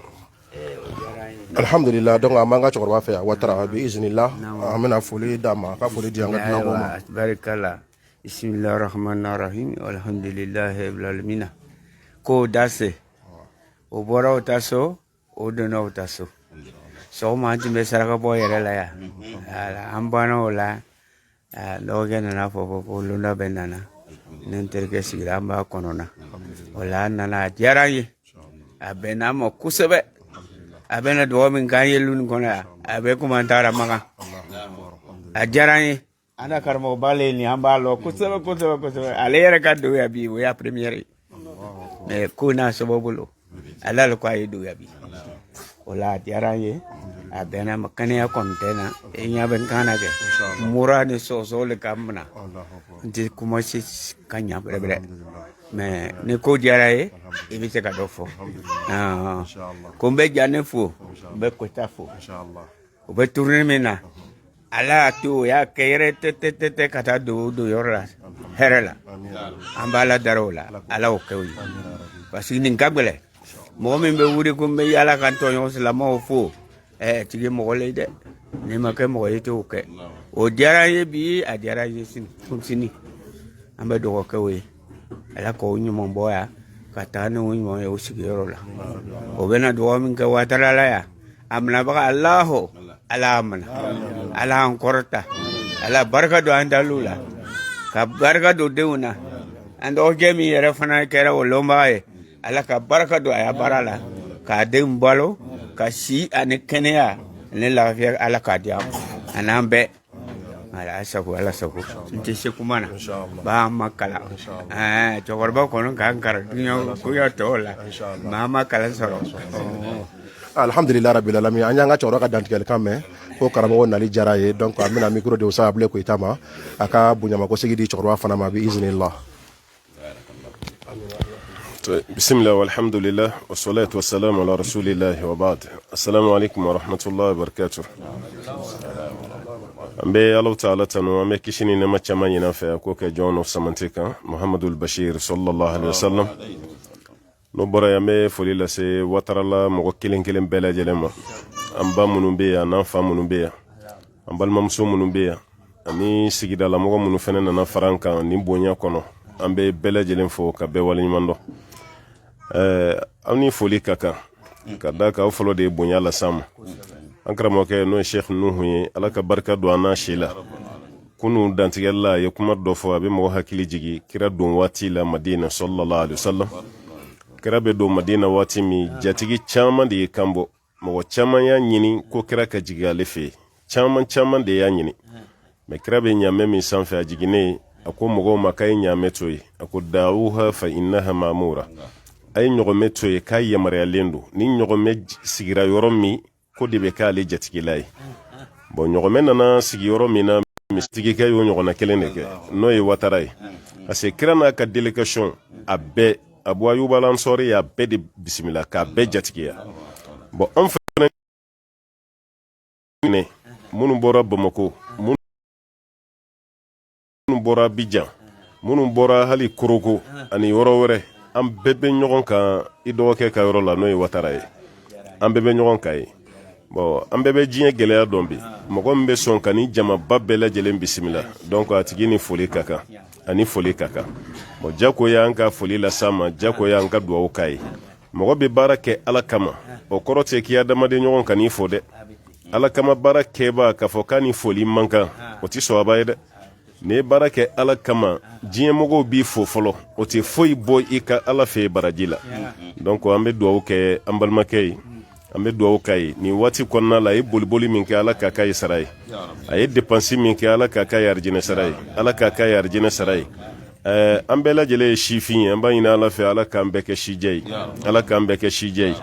alhamdulillah donc amanga chokoroba fe watara bi iznillah amena fuli dama ka fuli dianga dinango ma barakallah bismillahir rahmanir rahim alhamdulillahi rabbil alamin ko dase o bora utaso o dono utaso so ma timbe saraka bo yere la ya ala ambana ola doge na fo lunda benana nenterke sigamba konona wala nana jarayi abena mo kusebe abena do min gaye lun kona abe kumantara maga ajarayi ana karmo bale ni ambalo kusebe alere kaddo ya bi ya premiere me kuna sobobulo alal ko ay do ya bi wala jarayi abena makane ya kontena enya ben kana ke murani so le kamna ndi kuma si kanya bre me ne ko jaraye ibi se ka dofo ko be jane fo be ko ta fo inshallah o be tourner mena ala to ya kere te kata do yorla herela ambala darola ala o kewi parce ni ngabele mo me be wuri ko be yala kan to yo la mo fo tigi mo le de ni ma ke mo yete o ke o jaraye bi a jaraye sin sini an bɛ dugawu kɛ o ye ala k'o ɲuman bɔ yan ka taa ni o ɲuman ye o sigiyɔrɔ la o bɛna dugawu min kɛ Ouattara la yan a minabaga Alahu ala amana ala an kɔrɔta ala barika don an daliw la ka barika don denw na an dɔgɔkɛ min yɛrɛ fana kɛra o lɔnbaga ye ala ka barika don a ya baara la k'a denw balo ka si ani kɛnɛya ani lafiya ala k'a di a ma a n'an bɛɛ ala sago n tɛ se kuma na ba ma kalan cɛkɔrɔba kɔni k'an kalan kuya tɔw la maa ma kalan sɔrɔ alhamdulillah rabbil alamin an y'an ka cɛkɔrɔba ka dantigɛlikan mɛn ko karamɔgɔ nali diyara ye donc an bɛna micro de Usa Abulaye Koyita ma a ka bonyamasegin segi di cɛkɔrɔba fana ma bi iznillah. بسم الله والحمد لله والصلاة والسلام على رسول الله وبعد السلام عليكم ورحمة الله وبركاته أمبي الله تعالى تنو أمبي كشيني نما تشاماني نافع كوكا جون أوف سمانتيكا محمد البشير صلى الله عليه وسلم نبرا يمي فليلا سي وتر الله موكلين كلين بلا جلما أمبا منوبيا نافا منوبيا أمبا الممسو منوبيا أني سيجدا لمغا منوفنن نافرانكا نيمبونيا كونو أمبي بلا جلين فوكا بيوالي نماندو أني فولي كاكا كداكا أفلو دي بونيا لسام أنكرموك نو الشيخ نوحي ألاك بركة دوانا شيلا كنو دانتي الله يكما دوفوا بموها كلي جيجي كرا دون واتي لا مدينة صلى الله عليه وسلم كرا بدو مدينة واتي مي جاتيجي چامان دي كامبو مو چامان يا نيني كو كرا كجيغا لفي چامان دي يا نيني مكرا بي نيامي مي سانفي أجيجيني أكو مغو مكاي نيامي توي أكو داوها فإنها مامورة ay ñogome toye kay yamare lendo ni ñogome sigira yoromi ko de be kale jatigilay bon ñogome nana sigi yoromi na mistigi kay yo ñogona keleneke noy wataray ase kirana ka delegation abbe abu ayuba lansori ya be de bismillah ka be jatigiya bon en fait ne munu bora Bamako munu bora Bijan munu bora hali Koroko ani yoro wore an bebe ɲɔgɔn kan I dɔgɔkɛ ka yɔrɔ la n'o ye Ouattara ye an bebe ɲɔgɔn kan ye bon an bebe diɲɛ gɛlɛya dɔn bi mɔgɔ min bɛ sɔn ka ni jamaba bɛɛ lajɛlen bisimila donc a tigi ni foli ka kan ani foli ka kan bon jakoya an ka foli la sa ma jakoya an ka duwawu k'a ye mɔgɔ bɛ baara kɛ ala kama o kɔrɔ tɛ k'i adamaden ɲɔgɔn kan n'i fo dɛ ala kama baara kɛba k'a fɔ k'a ni foli man kan o tɛ sɔrɔba ye dɛ ne baara kɛ ala kama diɲɛmɔgɔw b'i fo fɔlɔ o tɛ foyi bɔ I ka ala fɛ baraji la donc an bɛ duwawu kɛ an balimakɛ ye an bɛ duwawu k'a ye nin waati kɔnɔna la a ye boliboli min kɛ ala k'a k'a ye sara ye a ye dépense min kɛ ala k'a k'a ye arijinɛ sara ye ala k'a k'a ye arijinɛ sara ye an bɛɛ lajɛlen ye sifin ye an b'a ɲini ala fɛ ala k'an bɛɛ kɛ sijɛ ye ala k'an bɛɛ kɛ sijɛ ye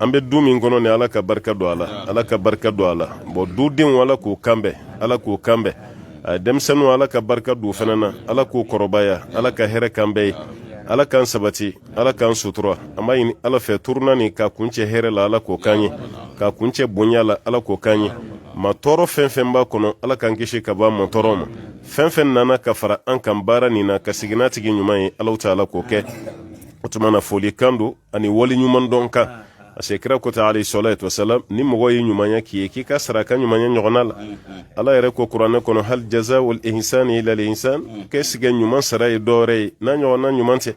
an bɛ du min kɔnɔ ni ala ka barika don a la ala ka barika don a la bon dudenw ala k'o kanbɛn ala k'o kanbɛn denmisɛnninw ala ka barika don fana na ala k'o kɔrɔbaya ala ka hɛrɛ k'an bɛɛ ye ala k'an sabati ala k'an sutura an b'a ɲini ala fɛ turuna ni k'a kuncɛ hɛrɛ la ala k'o k'an ye k'a kuncɛ bonya la ala k'o k'an ye ma tɔɔrɔ fɛn fɛn b'a kɔnɔ ala k'an kisi ka bɔ ma tɔɔrɔ ma fɛn fɛn nana ka fara an kan baara nin na ka sigi n'a tigi ɲuman ye ala ta'ala k'o kɛ o tuma na foli kan don ani wali ɲuman dɔn kan ase kira kota alayhi salatu wasalam ni mɔgɔ ye ɲumanya k'i ye k'i ka saraka ɲumanya ɲɔgɔnna la ala yɛrɛ ko kuranɛ kɔnɔ hal jazaa'ul ihsani illa lil ihsan k'e sigɛ ɲuman sara ye dɔwɛrɛ ye n'a ɲɔgɔnna ɲuman tɛ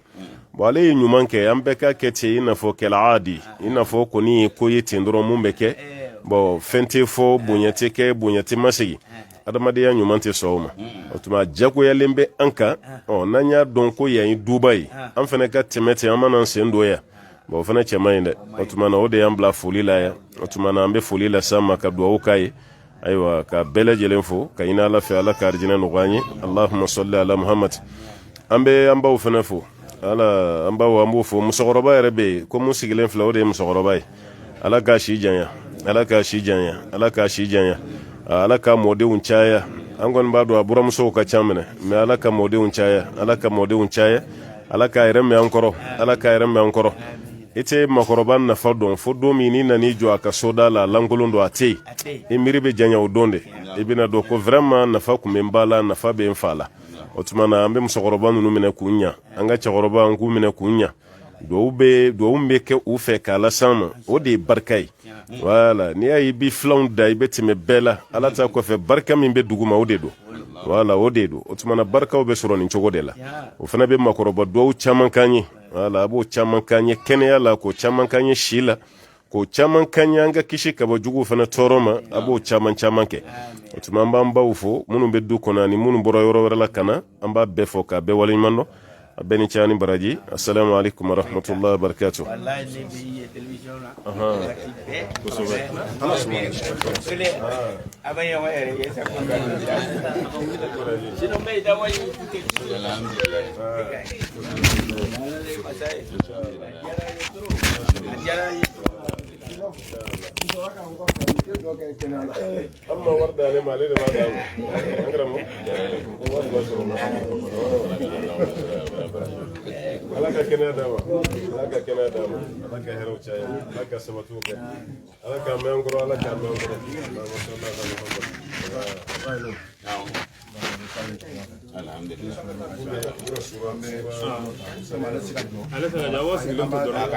bon ale ye ɲuman kɛ an bɛɛ ka kɛ ten I n'a fɔ kɛl'aadi I n'a fɔ kɔni ye ko ye ten dɔrɔn mun bɛ kɛ bon fɛn tɛ fɔ bonya tɛ kɛ bonya tɛ masegi adamadenya ɲuman tɛ sɔn o ma o tuma jagoyalen bɛ an kan n'an y'a dɔn ko yan ye duba ye an fana ka tɛmɛ ten an mana an sen don yan bon o fana cɛ man ɲi dɛ o tuma na o de y'an bila foli la yan o tuma na an bɛ foli la s'a ma ka duwawu k'a ye ayiwa ka bɛɛ lajɛlen fo ka ɲini ala fɛ ala ka arijinɛ nɔgɔya an ye allahumma salli ala muhammad an bɛ an baw fana fo ala an baw an b'o fo musokɔrɔba yɛrɛ bɛ yen ko mun sigilen filɛ o de ye musokɔrɔba ye ala k'a si janya ala k'a si janya ala k'a si janya ala ka mɔdenw caya an kɔni b'a dɔn a buramusow ka ca minɛ mais ala ka mɔdenw caya ala ka mɔdenw caya ala k'a yɛrɛ mɛn an kɔrɔ ala k'a yɛrɛ mɛn an kɔrɔ I tɛ makɔrɔba nafa dɔn fo don min n'i nan'i jɔ a ka soda la lankolon don a tɛ yen I miiri bɛ janya o don de I bɛna dɔn ko vraiment nafa kun bɛ n ba la nafa bɛ n fa la o tuma na an bɛ musokɔrɔba ninnu minɛ k'u ɲa an ka cɛkɔrɔba an k'u minɛ k'u ɲa dɔw bɛ kɛ u fɛ k'a las'an ma o de ye barika ye voilà n'i y'a ye i bɛ filanw da i bɛ tɛmɛ bɛɛ la ala ta kɔfɛ barika min bɛ dugu ma o de don voilà o de don o tumana barikaw bɛ sɔrɔ nin cogo de la o fana bɛ makɔrɔba duwawu caman k'an ye voilà a b'o caman k'an ye kɛnɛya la k'o caman k'an ye si la k'o caman k'an ye an ka kisi kabajuguw fana tɔɔrɔ ma a b'o caman kɛ o tuma an b'an baw fo minnu bɛ du kɔnɔ ani minnu bɔra yɔrɔ wɛrɛ la ka na an b'a bɛɛ fɔ k'a bɛɛ waleɲuman dɔn a bɛɛ ni ca ni baraji assalamu alaikum warahmatullahi wabarakatuh amma warda ale ma ale de b'a d'a ma an karamɔgɔ ala ka kɛnɛya d'a ma ala ka kɛnɛya d'a ma ala ka hɛrɛw caya ala ka sabatiw kɛ ala k'a mɛn an kɔrɔ ala k'a mɛn an kɔrɔ alhamdulillah ale fana jawo sigilen to dɔrɔn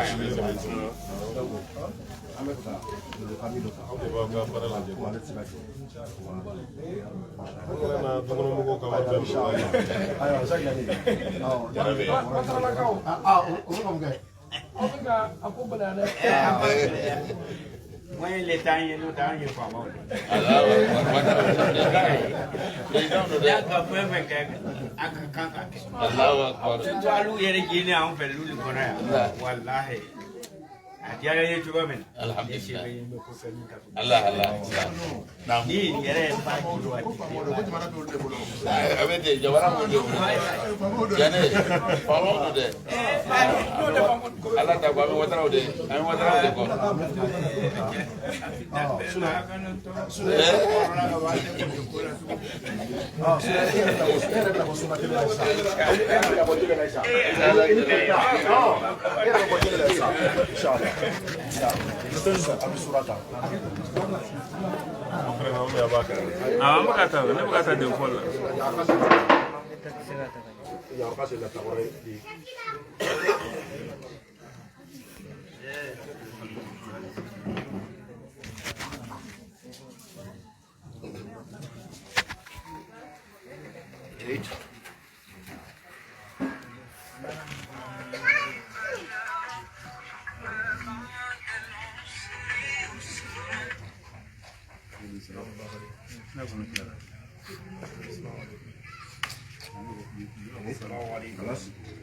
Moi, les temps, il y a nous temps, il y a pas mal.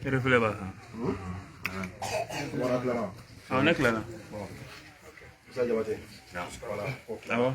Refle baja. Ah, on est clair là. Ah bon?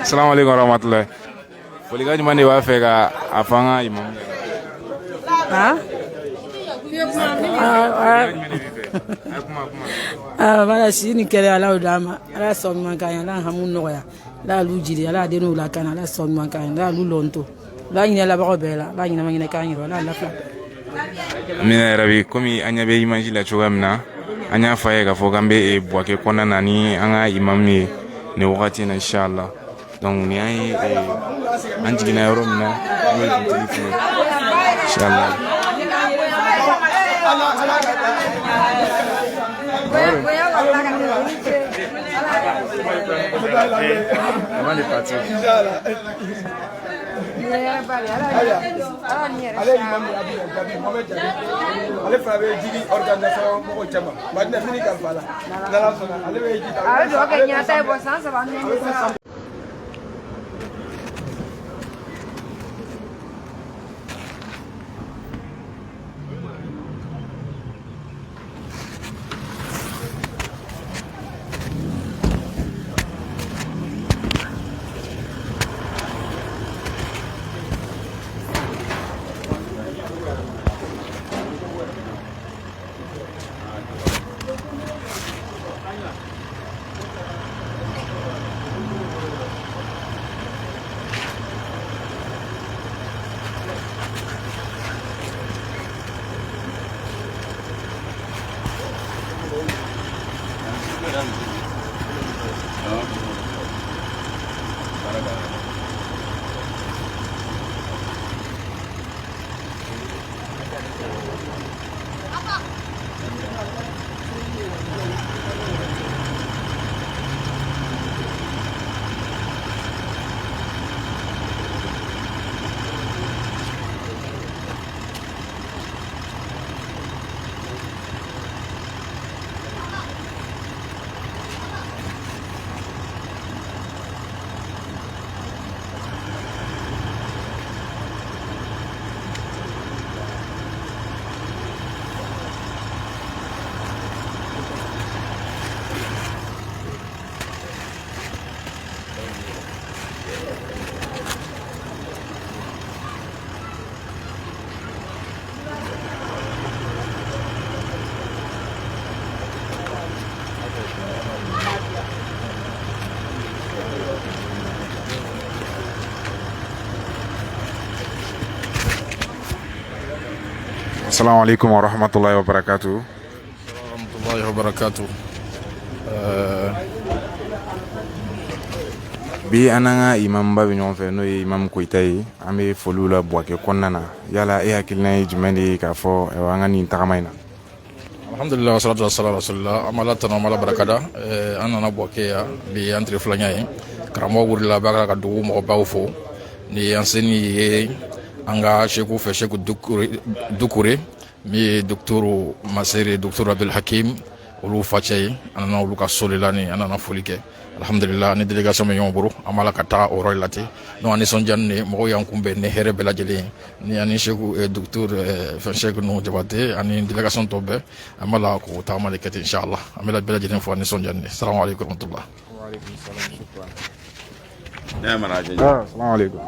Assalamu alaikum warahmatullahi. Foliga jumani b'a fɛ ka a fɔ an ka imam. Bala si ni kɛlɛ ala d'a ma ala sɔn ɲuman kan ala hamu nɔgɔya ala lu jiri ala den la kan ala sɔn ɲuman kan ala lu lɔnto ala ɲinɛ labagaw bɛɛ la ala ɲinɛ ɲinɛ kan yɛrɛ ala lafiya. Amina yarabi komi an ɲɛ bɛ image la cogoya min na an y'a fɔ a ye k'a fɔ k'an bɛ Buwake kɔnɔna na ni an ka imam ye nin wagati in na inshallah donc ni an ye an jiginna yɔrɔ min na an bɛ dugutigi fɛ inshallah. Avant de partir. Ale fana bɛ jigi organisation mɔgɔ caman maintenant fini ka fa la n'Ala sɔnna ale bɛ jigi ale bɛ dugawu kɛ ɲinata ye bon san 3 ne Assalamu alaikum wa rahmatullahi wa barakatuh. Warahmatullahi wabarakatuh. Bi ananga imam ba bi ɲɔgɔn fɛ n'o ye imam Koyita ye an bɛ foliw la Buwake kɔnɔna na yala e hakilina ye jumɛn de ye k'a fɔ an ka nin tagama in na. Alhamdulillah wassalatu wassalamu ala rasulillah amala tana mala barakada an nana Buwake ya bi an tire filanan ye karamɔgɔ wulila b'a ka dugu mɔgɔbaw fo ni an seni ye an ka sheku fɛ sheku Dukure min ye docteur Masere docteur Abdul Hakim olu facɛ ye an nana olu ka so de la ni an nana foli kɛ alhamdulillah ni délégation bɛ ɲɔgɔn bolo an b'a la ka taa o yɔrɔ de la ten donc an nisɔndiya ni mɔgɔw y'an kunbɛn ni hɛrɛ bɛɛ lajɛlen ni ani sheku docteur fɛn sheku Nuhu Jabate ani délégation tɔ bɛɛ an b'a la k'o tagama de kɛ ten inchallah an bɛ bɛɛ lajɛlen fo an nisɔndiya ni salamu alaikum warahmatullah. Assalamu alaikum. Assalamu alaikum.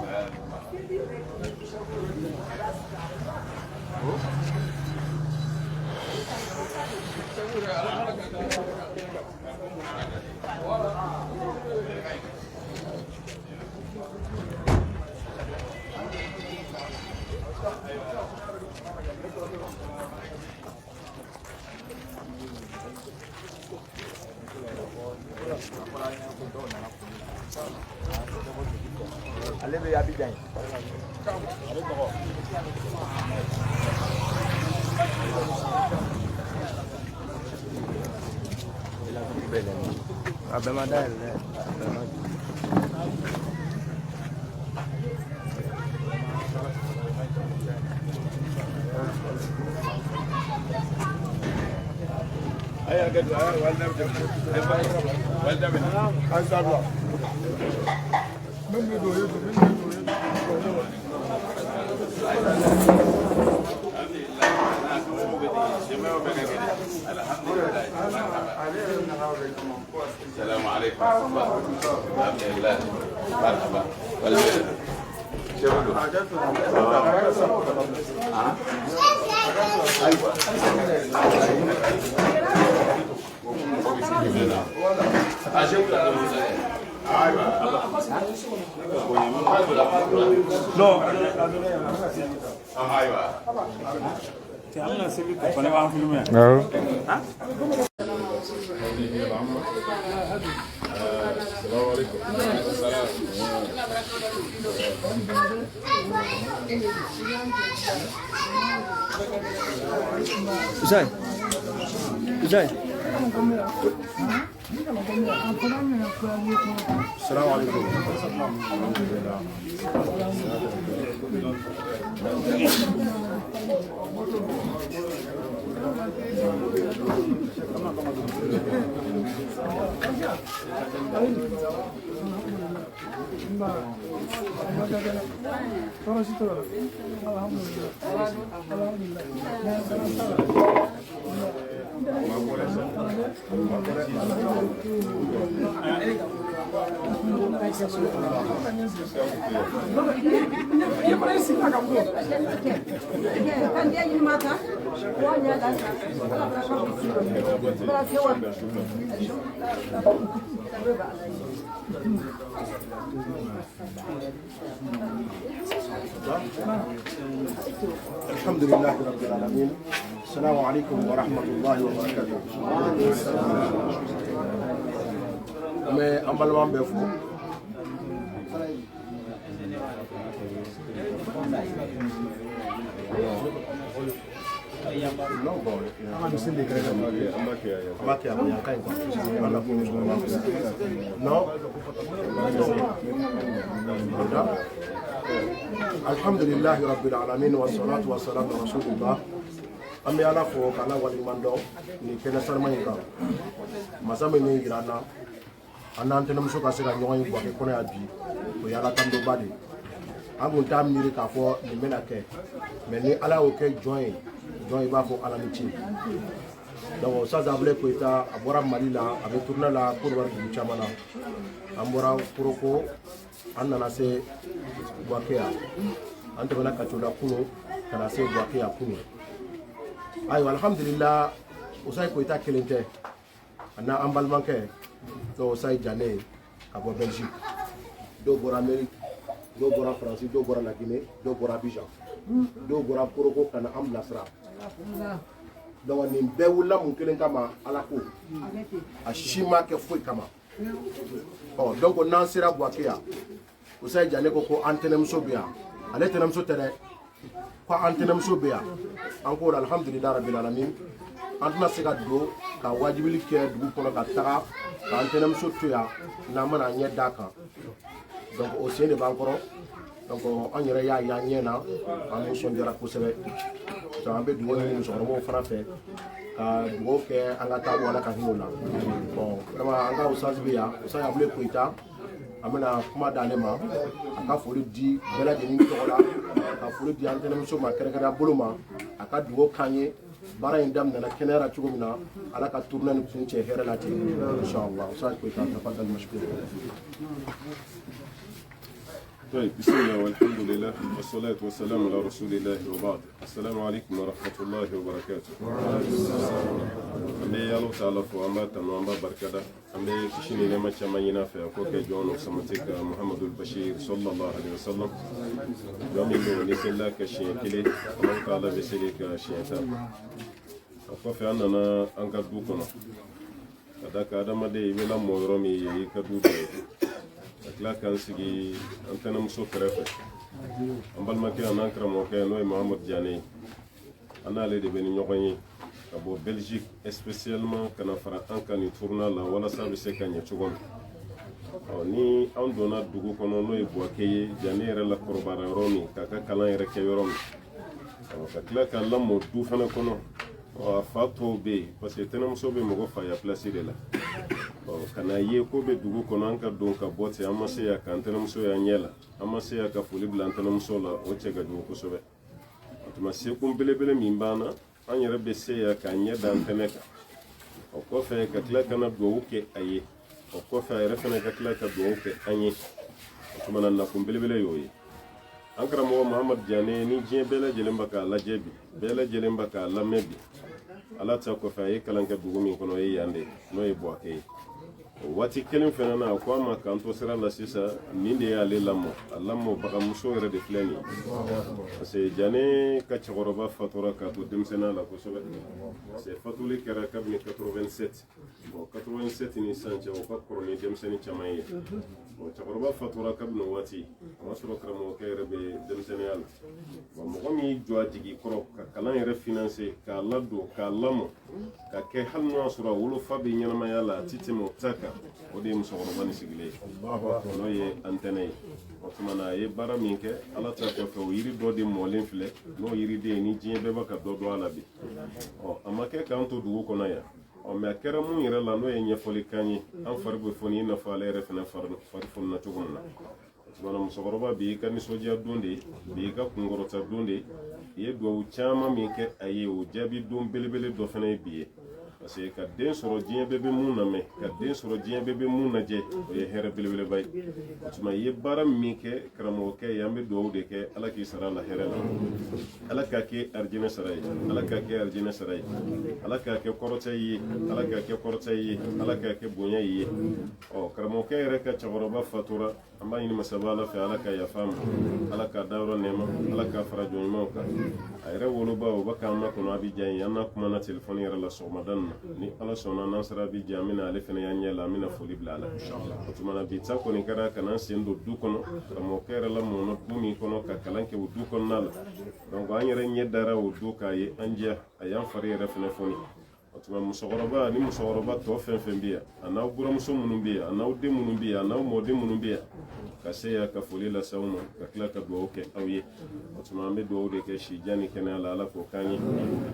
الحمد لله رب العالمين. السلام عليكم ورحمة الله وبركاته. Mais emballement befou. Alhamdulillah rabbil alamin wa salatu wa salam ala rasulillah. Ami ala fo kana wali mando ni kena sarma yinka. Masame ni girana. Anan tenam so ka se ka nyoy bo ke kono abi. O yala tando badi. Angun tam ni ka fo ni mena ke. Mais ni ala o ke join ba fo ala ni ci. Donc ça zabule ko ita abora malila abe tourner la pour war du chamana. Ambora kuroko annana se Bwakia ante bana kachola kuno kana se Bwakia kuno ayo alhamdulillah usai ko ita kelente ana ambalman ke to usai jane abo Belgique do bora Amérique do bora France do bora la Guinée do bora Abidjan do bora Poroko kana amblasra donc ni bewula mun kelen kama ala ko ashima ke foi kama oh donc on en sera Bwakia usai jane ko antenem sobia ale tenem so tere ko antenem sobia encore alhamdulillah rabbil alamin antna sega do ka wajibili ke du ko ka taga ka antenem so tuya na mana nye daka donc o sene bankoro donc on yere ya nyena amu so ndira ko sebe to ambe du woni so mo fara fe ka du ke anga ta wala ka hinola bon vraiment anga usazbiya usay abule ko ita amena kuma dalema aka foli di bela de ni togola aka foli di antene so ma kere kere boloma aka duwo kanye bara indam na kenera chugumna ala ka tourner ni kunche hera lati inshallah sa ko ta tafadal mashkur طيب بسم الله والحمد لله والصلاة والسلام على رسول الله وبعد السلام عليكم ورحمة الله وبركاته أمي الله تعالى فوامبا تنوامبا بركة أمي كشيني لما تشامينا في أكوك جون وسمتك محمد البشير صلى الله عليه وسلم جامي لو نسلا كشين كلي الله تعالى بسلك شين تام أكوف أننا أنكر دوكنا كذا كذا ما دي ولا مورمي يكدوك la kan sigi antena muso kɛrɛfɛ an balimakɛ an'an karamɔgɔkɛ n'o ye Mahamadu Diané an'ale de bɛ ni ɲɔgɔn ye ka bɔ Belgique spécialement kana fara an kan nin tournoi la walasa a bɛ se ka ɲɛ cogo min ni an donna dugu kɔnɔ n'o ye Bwaké ye Diané yɛrɛ la kɔrɔbayara yɔrɔ min k'a ka kalan yɛrɛ kɛ yɔrɔ min ka tila ka lamɔ du fana kɔnɔ a fa tɔw bɛ yen parce que tɛnɛmuso bɛ mɔgɔ fa ya place de la kana ye ko be dugu kɔnɔ an ka don ka bɔ ten an ma se ya ka ntɛnɛmuso ya ɲɛ la an ma se ya ka foli bila ntɛnɛmuso la o cɛ ka jugu kosɛbɛ o tuma sekun belebele min b'an na an yɛrɛ bɛ se ya ka ɲɛ da ntɛnɛ kan o kɔfɛ ka tila kana dugawu kɛ a ye o kɔfɛ a yɛrɛ fana ka tila ka dugawu kɛ an ye o tuma na nakun belebele y'o ye an karamɔgɔ Mahamadu Diané ni diɲɛ bɛɛ lajɛlen bɛ k'a lajɛ bi bɛɛ lajɛlen bɛ k'a lamɛn bi ala ta kɔfɛ a ye kalan kɛ dugu min kɔnɔ o ye yan de n'o ye Bwaké ye waati kelen fana na ko a ma k'an to sira la sisan nin de y'ale lamɔ a lamɔbagamuso yɛrɛ de filɛ nin ye parce que Diané ka cɛkɔrɔba fatura k'a to denmisɛnniya la kosɛbɛ parce que fatuli kɛra kabini 87 bon 87 ni sisan cɛ o ka kɔrɔ ni denmisɛnnin caman ye bon cɛkɔrɔba fatura kabini o waati o ma sɔrɔ karamɔgɔkɛ yɛrɛ bɛ denmisɛnniya la bon mɔgɔ min y'i jɔ a jigi kɔrɔ ka kalan yɛrɛ financer k'a ladon k'a lamɔ ka kɛ hali n'o y'a sɔrɔ a wolofa bɛ ɲɛnamaya la a ti tɛmɛ o ta kan o de ye musokɔrɔba ni sigilen ye n'o ye antɛnɛ ye o tuma na a ye baara min kɛ ala ta kɔfɛ o yiri dɔ de mɔlen filɛ n'o yiriden ye ni diɲɛ bɛɛ bɛ ka dɔ dɔn a la bi a ma kɛ k'an to dugu kɔnɔ yan mɛ a kɛra mun yɛrɛ la n'o ye ɲɛfɔli kan ye an fari bɛ fɔ ni i n'a fɔ ale yɛrɛ fana fari fonina cogo min na o tuma na musokɔrɔba b'i ka nisɔndiya don de b'i ka kunkɔrɔta don de i ye duwawu caman min kɛ a ye o jaabi don belebele dɔ fana ye bi ye parce que ka den sɔrɔ diɲɛ bɛɛ bɛ mun lamɛn ka den sɔrɔ diɲɛ bɛɛ bɛ mun lajɛ o ye hɛrɛ belebeleba ye o tuma i ye baara min kɛ karamɔgɔkɛ ye an bɛ dugawu de kɛ ala k'i sara la hɛrɛ la ala k'a kɛ arijinɛ sara ye ala k'a kɛ arijinɛ sara ye ala k'a kɛ kɔrɔta ye ala k'a kɛ kɔrɔta ye ala k'a kɛ bonya ye ɔ karamɔgɔkɛ yɛrɛ ka cɛkɔrɔba fatura an b'a ɲini masaba ala fɛ ala ka yafa ma ala k'a dayɔrɔ nɛɛma ala k'a fara jɔnɲumanw kan a yɛrɛ woloba o b'a k'an makɔnɔ a bi diya ye an n'a kumana telefɔni yɛrɛ la sɔgɔmada na ni ala sɔnna n'an sera bi diya an bɛna ale fɛnɛ y'an ɲɛ la an bɛna foli bila a la o tuma na bi ta kɔni kɛra ka n'an sen don du kɔnɔ karamɔgɔkɛ yɛrɛ la mɔnɔ du min kɔnɔ ka kalan kɛ o du kɔnɔna la donc an yɛrɛ ɲɛ dara o du k'a ye an diya a y'an fari yɛrɛ fɛnɛ fɔni o tuma musokɔrɔba ni musokɔrɔba tɔ fɛn fɛn bɛ yan a n'aw buramuso minnu bɛ yan a n'aw den minnu bɛ yan a n'aw mɔden minnu bɛ yan ka se yan ka foli lase aw ma ka tila ka dugawu kɛ aw ye o tuma an bɛ dugawu de kɛ si jan ni kɛnɛya la ala k'o k'an ye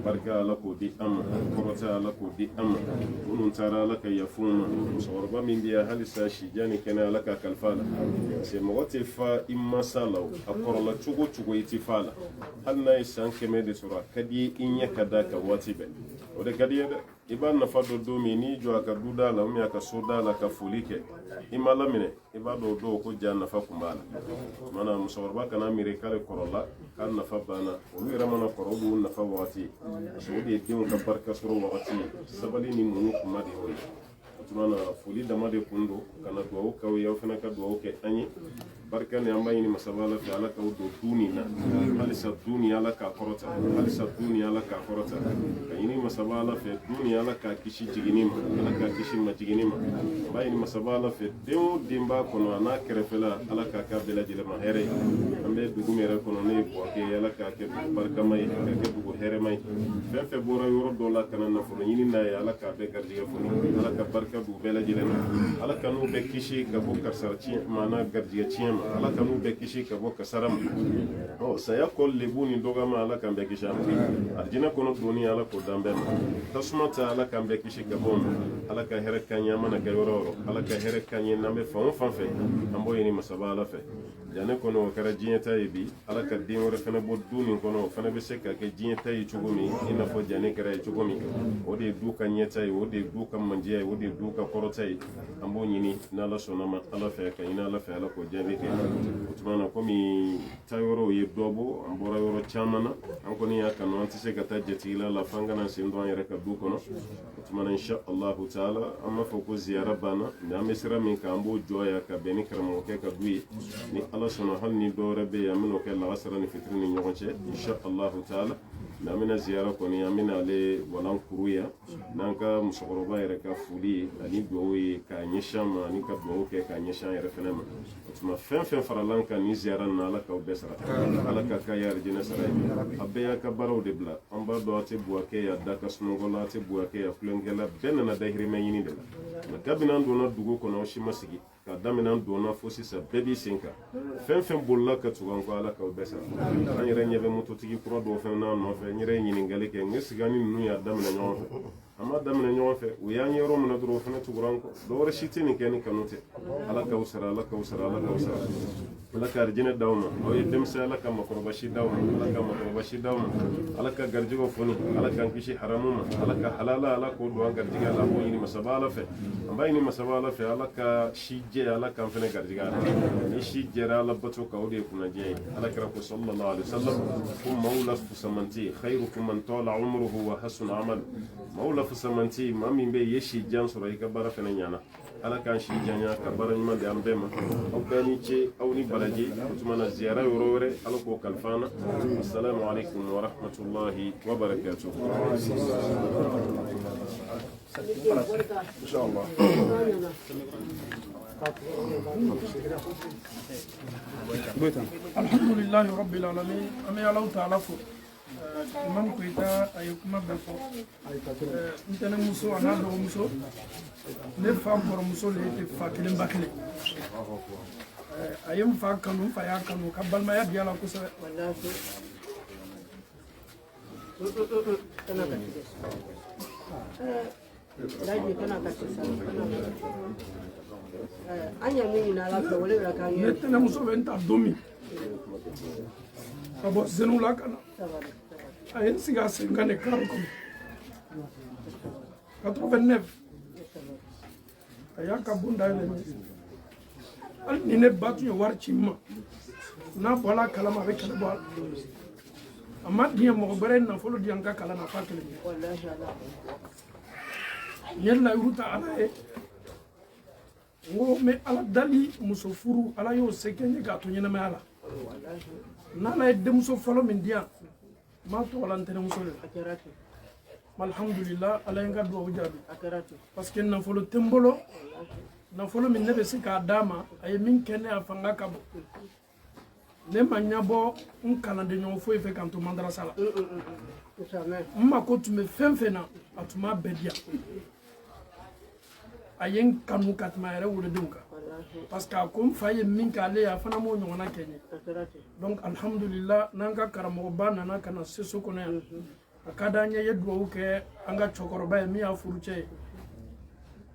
barika ala k'o di an ma kɔrɔta ala k'o di an ma minnu taara ala ka yafa u ma musokɔrɔba min bɛ yan halisa si jan ni kɛnɛya ala ka kalifa a la parce que mɔgɔ tɛ fa i mansa la o a kɔrɔla cogo o cogo i tɛ fa a la hali n'a ye san 100 de sɔrɔ a ka di ye i ɲɛ ka da ka waati bɛɛ o de ka di ye dɛ i b'a nafa dɔ don min n'i jɔ a ka du da la a ka so da la ka foli kɛ i ma laminɛ i b'a dɔn o don ko ja nafa kun b'a la mana musokɔrɔba kana miiri k'ale kɔrɔla k'a nafa banna olu yɛrɛ mana kɔrɔ o b'u nafa wagati ye parce que o de ye denw ka barika sɔrɔ wagati ye sabali ni muɲu kuma de y'o ye o tuma na foli dama de kun don ka na dugawu k'aw ye aw fana ka dugawu kɛ an ye barika ni an b'a ɲini masaba ala fɛ ala k'aw don du nin na halisa du ni ala k'a kɔrɔta halisa du ni ala k'a kɔrɔta ka ɲini masaba ala fɛ du ni ala k'a kisi jiginni ma ala k'a kisi majiginni ma an b'a ɲini masaba ala fɛ den o den b'a kɔnɔ a n'a kɛrɛfɛla ala k'a k'a bɛɛ lajɛlen ma hɛrɛ ye an bɛ dugu min yɛrɛ kɔnɔ ne ye buwake ye ala k'a kɛ dugu barikama ye k'a kɛ dugu hɛrɛma ye fɛn fɛn bɔra yɔrɔ dɔ la ka na nafolo ɲini n'a ye ala k'a bɛɛ garijɛgɛ foni ala ka barika dugu bɛɛ lajɛlen ma ala ka n'u bɛɛ kisi ka bɔ karisara tiɲɛ maana garijɛgɛ tiɲɛ ma ala ka n'u bɛɛ kisi ka bɔ kasara ma saya kɔli lebu ni dɔgɔma ala k'an bɛɛ kisi a ma arijinɛ kɔnɔ doni ala k'o dan bɛɛ ma tasuma ta ala k'an bɛɛ kisi ka bɔ ma ala ka hɛrɛ k'an ye an mana kɛ yɔrɔ o yɔrɔ ala ka hɛrɛ k'an ye n'an bɛ fan o fan fɛ an b'o ɲini masaba ala fɛ janne kɔnɔ o kɛra diɲɛ ta ye bi ala ka den wɛrɛ fɛnɛ bɔ du nin kɔnɔ o fɛnɛ bɛ se ka kɛ diɲɛ ta ye cogo min i n'a fɔ janne kɛra ye cogo min o de ye du ka ɲɛta ye o de ye du ka mandiya ye o de ye du ka kɔrɔta ye an b'o ɲini n'ala sɔnna ma ala fɛ ka ɲini ala fɛ ala k'o jaabi kɛ o tuma na komi taa yɔrɔw ye dɔ bɔ an bɔra yɔrɔ caman na an kɔni y'a kanu an tɛ se ka taa jatigila la f'an kana sen don an yɛrɛ ka du kɔnɔ o tuma na insha allahu taala an b'a fɔ ko ziyara banna mɛ an bɛ sira min kan an b'o jɔ yan ka bɛn ni karamɔgɔkɛ ka du ye ni ala sɔnna hali ni dɔwɛrɛ bɛ yen an bɛn'o kɛ lagasara ni fitiri ni ɲɔgɔn cɛ insha allahu taala mɛ an bɛna ziyara kɔni an bɛna ale walan kuru yan n'an ka musokɔrɔba yɛrɛ ka foli ye ani dugawu ye k'a ɲɛsin an ma ani ka dugawu kɛ k'a ɲɛsin an yɛrɛ fɛnɛ ma o tuma fɛn fɛn farala an kan ni ziyara na ala k'aw bɛɛ sara ala ka k'a ye arijinɛ sara ye a bɛɛ y'a ka baaraw de bila an b'a dɔn a tɛ buwakɛ ya da ka sunɔgɔ la a tɛ buwakɛ ya kulonkɛ la bɛɛ nana dahirimɛ ɲini de la mɛ kabini an donna dugu kɔnɔ aw si ma sigi k'a daminɛ an donna fo sisan bɛɛ b'i sen kan fɛn fɛn bolila ka tugu an kɔ ala k'aw bɛɛ sara an yɛrɛ ɲɛ bɛ mototigi kura dɔw fɛn n'a nɔfɛ n yɛrɛ ye ɲininkali kɛ n ye sigi an ni ninnu y'a daminɛ ɲɔgɔn fɛ an b'a daminɛ ɲɔgɔn fɛ u y'an ye yɔrɔ min na dɔrɔn o fɛnɛ tugura an kɔ dɔwɛrɛ si tɛ nin kɛ ni kanu tɛ ala k'aw sara ala k'aw sara ala k'aw sara ala ka arijinɛ d'aw ma aw ye denmisɛn ala ka makɔrɔba si d'aw ma ala ka makɔrɔba si d'aw ma ala ka garijɛgɛw foni ala k'an kisi haramu ma ala ka halala ala k'o don an garijɛgɛ la an b'o ɲini masaba ala fɛ an b'a ɲini masaba ala fɛ ala ka si jɛ ala k'an fɛnɛ garijɛgɛ ala ni si jɛra ala bato kan o de ye kunnadiya ye ala kɛra ko sallallahu alaihi wasallam ko maaw la fusamanti khairukum man tala umruhu wa hasuna amal maaw la fusamanti maa min bɛ ye si jan sɔrɔ i ka baara fɛnɛ ɲana ala k'an si janya ka baara ɲuman di an bɛɛ ma aw bɛɛ ni ce aw ni baraji o tuma na ziyara yɔrɔ wɛrɛ ala k'o kalifa an na assalamu alaikum wa rahmatullahi wa barakatuh inshallah alhamdulillahi rabbil alamin an bɛ alaw taala fo imam koyita a ye kuma bɛɛ fɔ ntɛnɛmuso a n'a dɔgɔmuso ne fa kɔrɔmuso le tɛ fa kelen ba kelen a ye n fa kanu n fa y'a kanu ka balimaya di a la kosɛbɛ ne tɛnɛmuso bɛ n ta don min ka bɔ zenu la ka na a ye n sigi a sen kan de kari kɔnɔ 89 a y'a ka bon dayɛlɛ ne hali ni ne ba tun ye wari ci n ma n'a bɔla a kalama a bɛ kɛlɛ bɔ a la a ma diɲɛ mɔgɔ wɛrɛ ye nafolo di yan ka kalan na fa kelen ye n ye layiru ta ala ye n ko n bɛ ala dali muso furu ala y'o se kɛ n ye k'a to ɲɛnamaya la n'ala ye denmuso fɔlɔ min di yan n m'a tɔgɔ la ntɛnɛmuso de la alhamdulillah ala ye n ka duwawu jaabi parce que nafolo tɛ n bolo nafolo min ne bɛ se k'a d'a ma a ye min kɛ ne a fanga ka bon ne ma ɲabɔ n kalanden ɲɔgɔn foyi fɛ k'an to madarasa la n mako tun bɛ fɛn fɛn na a tun m'a bɛɛ di yan a ye n kanu ka tɛmɛ a yɛrɛ wolodenw kan parce que a ko n fa ye min kɛ ale ye a fana m'o ɲɔgɔnna kɛ n ye donc alhamdulillah n'an ka karamɔgɔba nana ka na se so kɔnɔ yan a ka d'an ye ye duwawu kɛ an ka cɛkɔrɔba ye min y'a furucɛ ye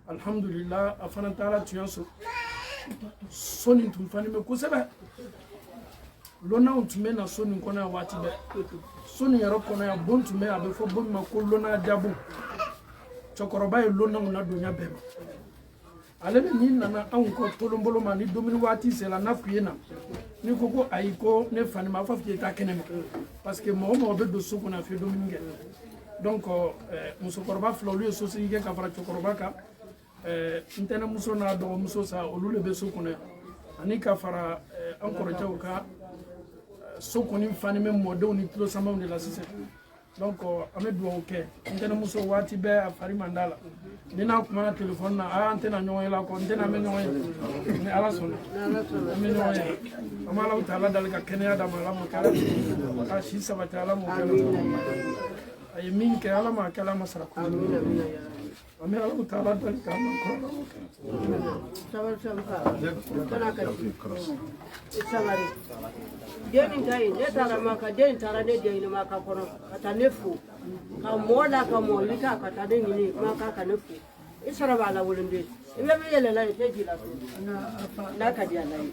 alhamdulillah a fana taara tiɲɛ so so nin tun fani bɛ kosɛbɛ lɔnnaw tun bɛ na so nin kɔnɔ yan waati bɛɛ so nin yɛrɛ kɔnɔ yan bon tun bɛ a bɛ fɔ bon min ma ko lɔnna jabu cɛkɔrɔba ye lɔnnaw ladɔnya bɛɛ ma ale de n'i nana anw kɔ tolonbolo ma ni dumuni waati sera n'a f'i ye na n'i ko ko ayi ko ne fani ma a fɔ k'i taa kɛnɛ ma parce que mɔgɔ mɔgɔ bɛ don so kɔnɔ a f'i ye dumuni kɛ donc musokɔrɔba fila olu ye sosigi kɛ ka fara cɛkɔrɔba kan ntɛnɛmuso n'a dɔgɔmuso sa olu de bɛ so kɔnɔ yan ani ka fara an kɔrɔcɛw ka so kɔni fani bɛ mɔdenw ni tulo samaw de la sisan donc an bɛ duwawu kɛ ntɛnɛmuso waati bɛɛ a fari man d'a la ni n'a kumana telefɔni na an tɛna ɲɔgɔn ye la kɔ n tɛna mɛn ɲɔgɔn ye ni ala sɔnna an bɛ ɲɔgɔn ye an bɛ alaw ta ala dali ka kɛnɛya d'a ma ala m'o kɛ ala ka si sabati ala m'o kɛ a ye min kɛ ala m'a kɛ ala ma sara ko an bɛ alaw ta ala dali k'a ma kɔrɔ ala m'o kɛ deni kai ne tara maka deni tara ne deni maka kono kata nefu ka mola ka moli ka kata deni ni maka ka nefu isara bala wulinde ibe be yele la te jila na ka dia lai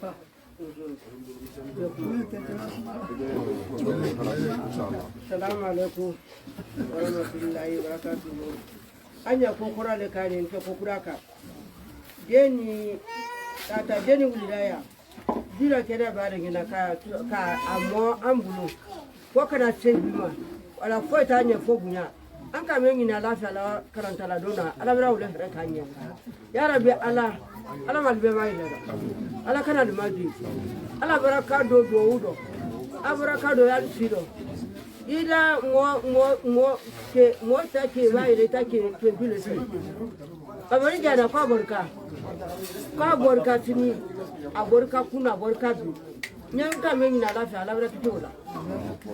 assalamu alaikum wa rahmatullahi wa barakatuh anya kokora le kai ne kokura ka deni tata deni wulidaya dira keda bare ngina ka amo ambulu ko kana sebima wala fo ta nya fo bunya an ka men ngina lafiya la karanta la dona ala bra wala fere ka nya ya rabbi ala mal be mai la ala kana de maji ala baraka do wudo abaraka do ya sido ida mo ta ke mai ta ke bile si abari jana kwa borka tini aborka kuna borka bi nyanka men na lafiya ala bra titola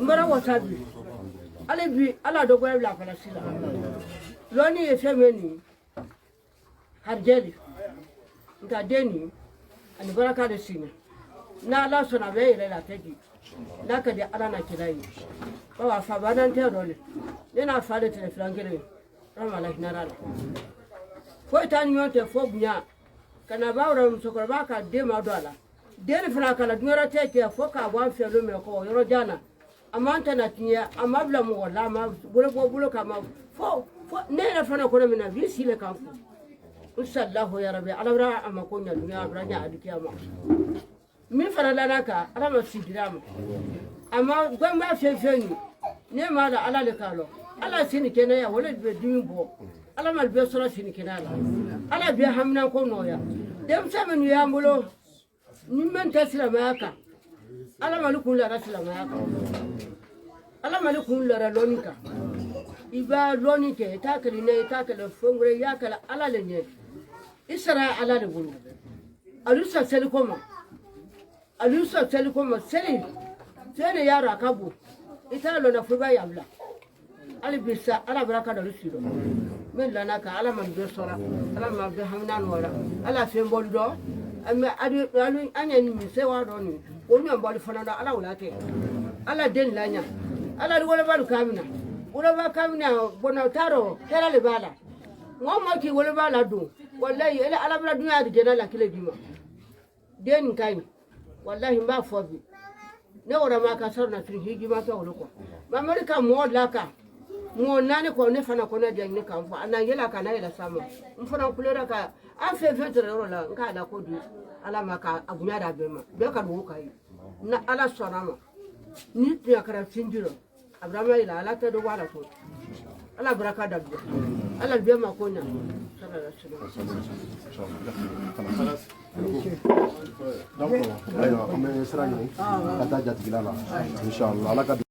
mbara wasabi ale bi ala do gwa la fala sila loni e femeni harjeli nta deni ani baraka de sina na la sona be ile la teji na ka di ala na kirai ba fa banan te dole ne na fa de tele frangere rama la hinara fo tani yote fo bunya kana bawra musokora baka de ma dola deni fana kala ngora teke fo ka wa felo me ko yoro jana amanta na tinya amabla mo wala ma bulo ka ma fo ne na fana ko na bi sile kan fu inshallah ya rabbi alabra amakonya dunya abranya adikiyama min fana lana ka ala ma sidirama amma gwamma fefeni ne ma da ala le kalo ala sini kene ya wala be dimi bo ala mal be sura sini kenala ala be hamna ko noya dem samen ya mulo ni men tasira maka ala malikun la rasila maka ala malikun la lonika iba lonike takali ne takala fongre yakala ala le ne isra ala le bulu alusa selikoma seli yaro akabu italo na fuba yabla ali bisa ala baraka da rusido min lana ka ala man be sora ala ma be hamnan wala ala fe boldo amma adu anya ni mi se wa do ni o mi ambali fanada ala wala te ala den lanya ala wala balu kamina wala ba kamina bona taro tera le bala ngoma ki wala bala do wallahi ala bala dunya de la kile bima den kai wallahi mba fobi ne wora ma ka sarna tri hiji ma to loko ma amerika mo laka mo nani ko ne fana ko na jangni kan fa ana yela kana yela sama mfana kulera ka a fe vetre rola nka da ko du ala maka abunya da bema be ka do kai na ala sonama ni tiya kara finjiro abrama ila ala ta do wala to ala baraka da ala be ma ko nya donc ayo ame sira ɲini ka taa jatigila la inshallah ala ka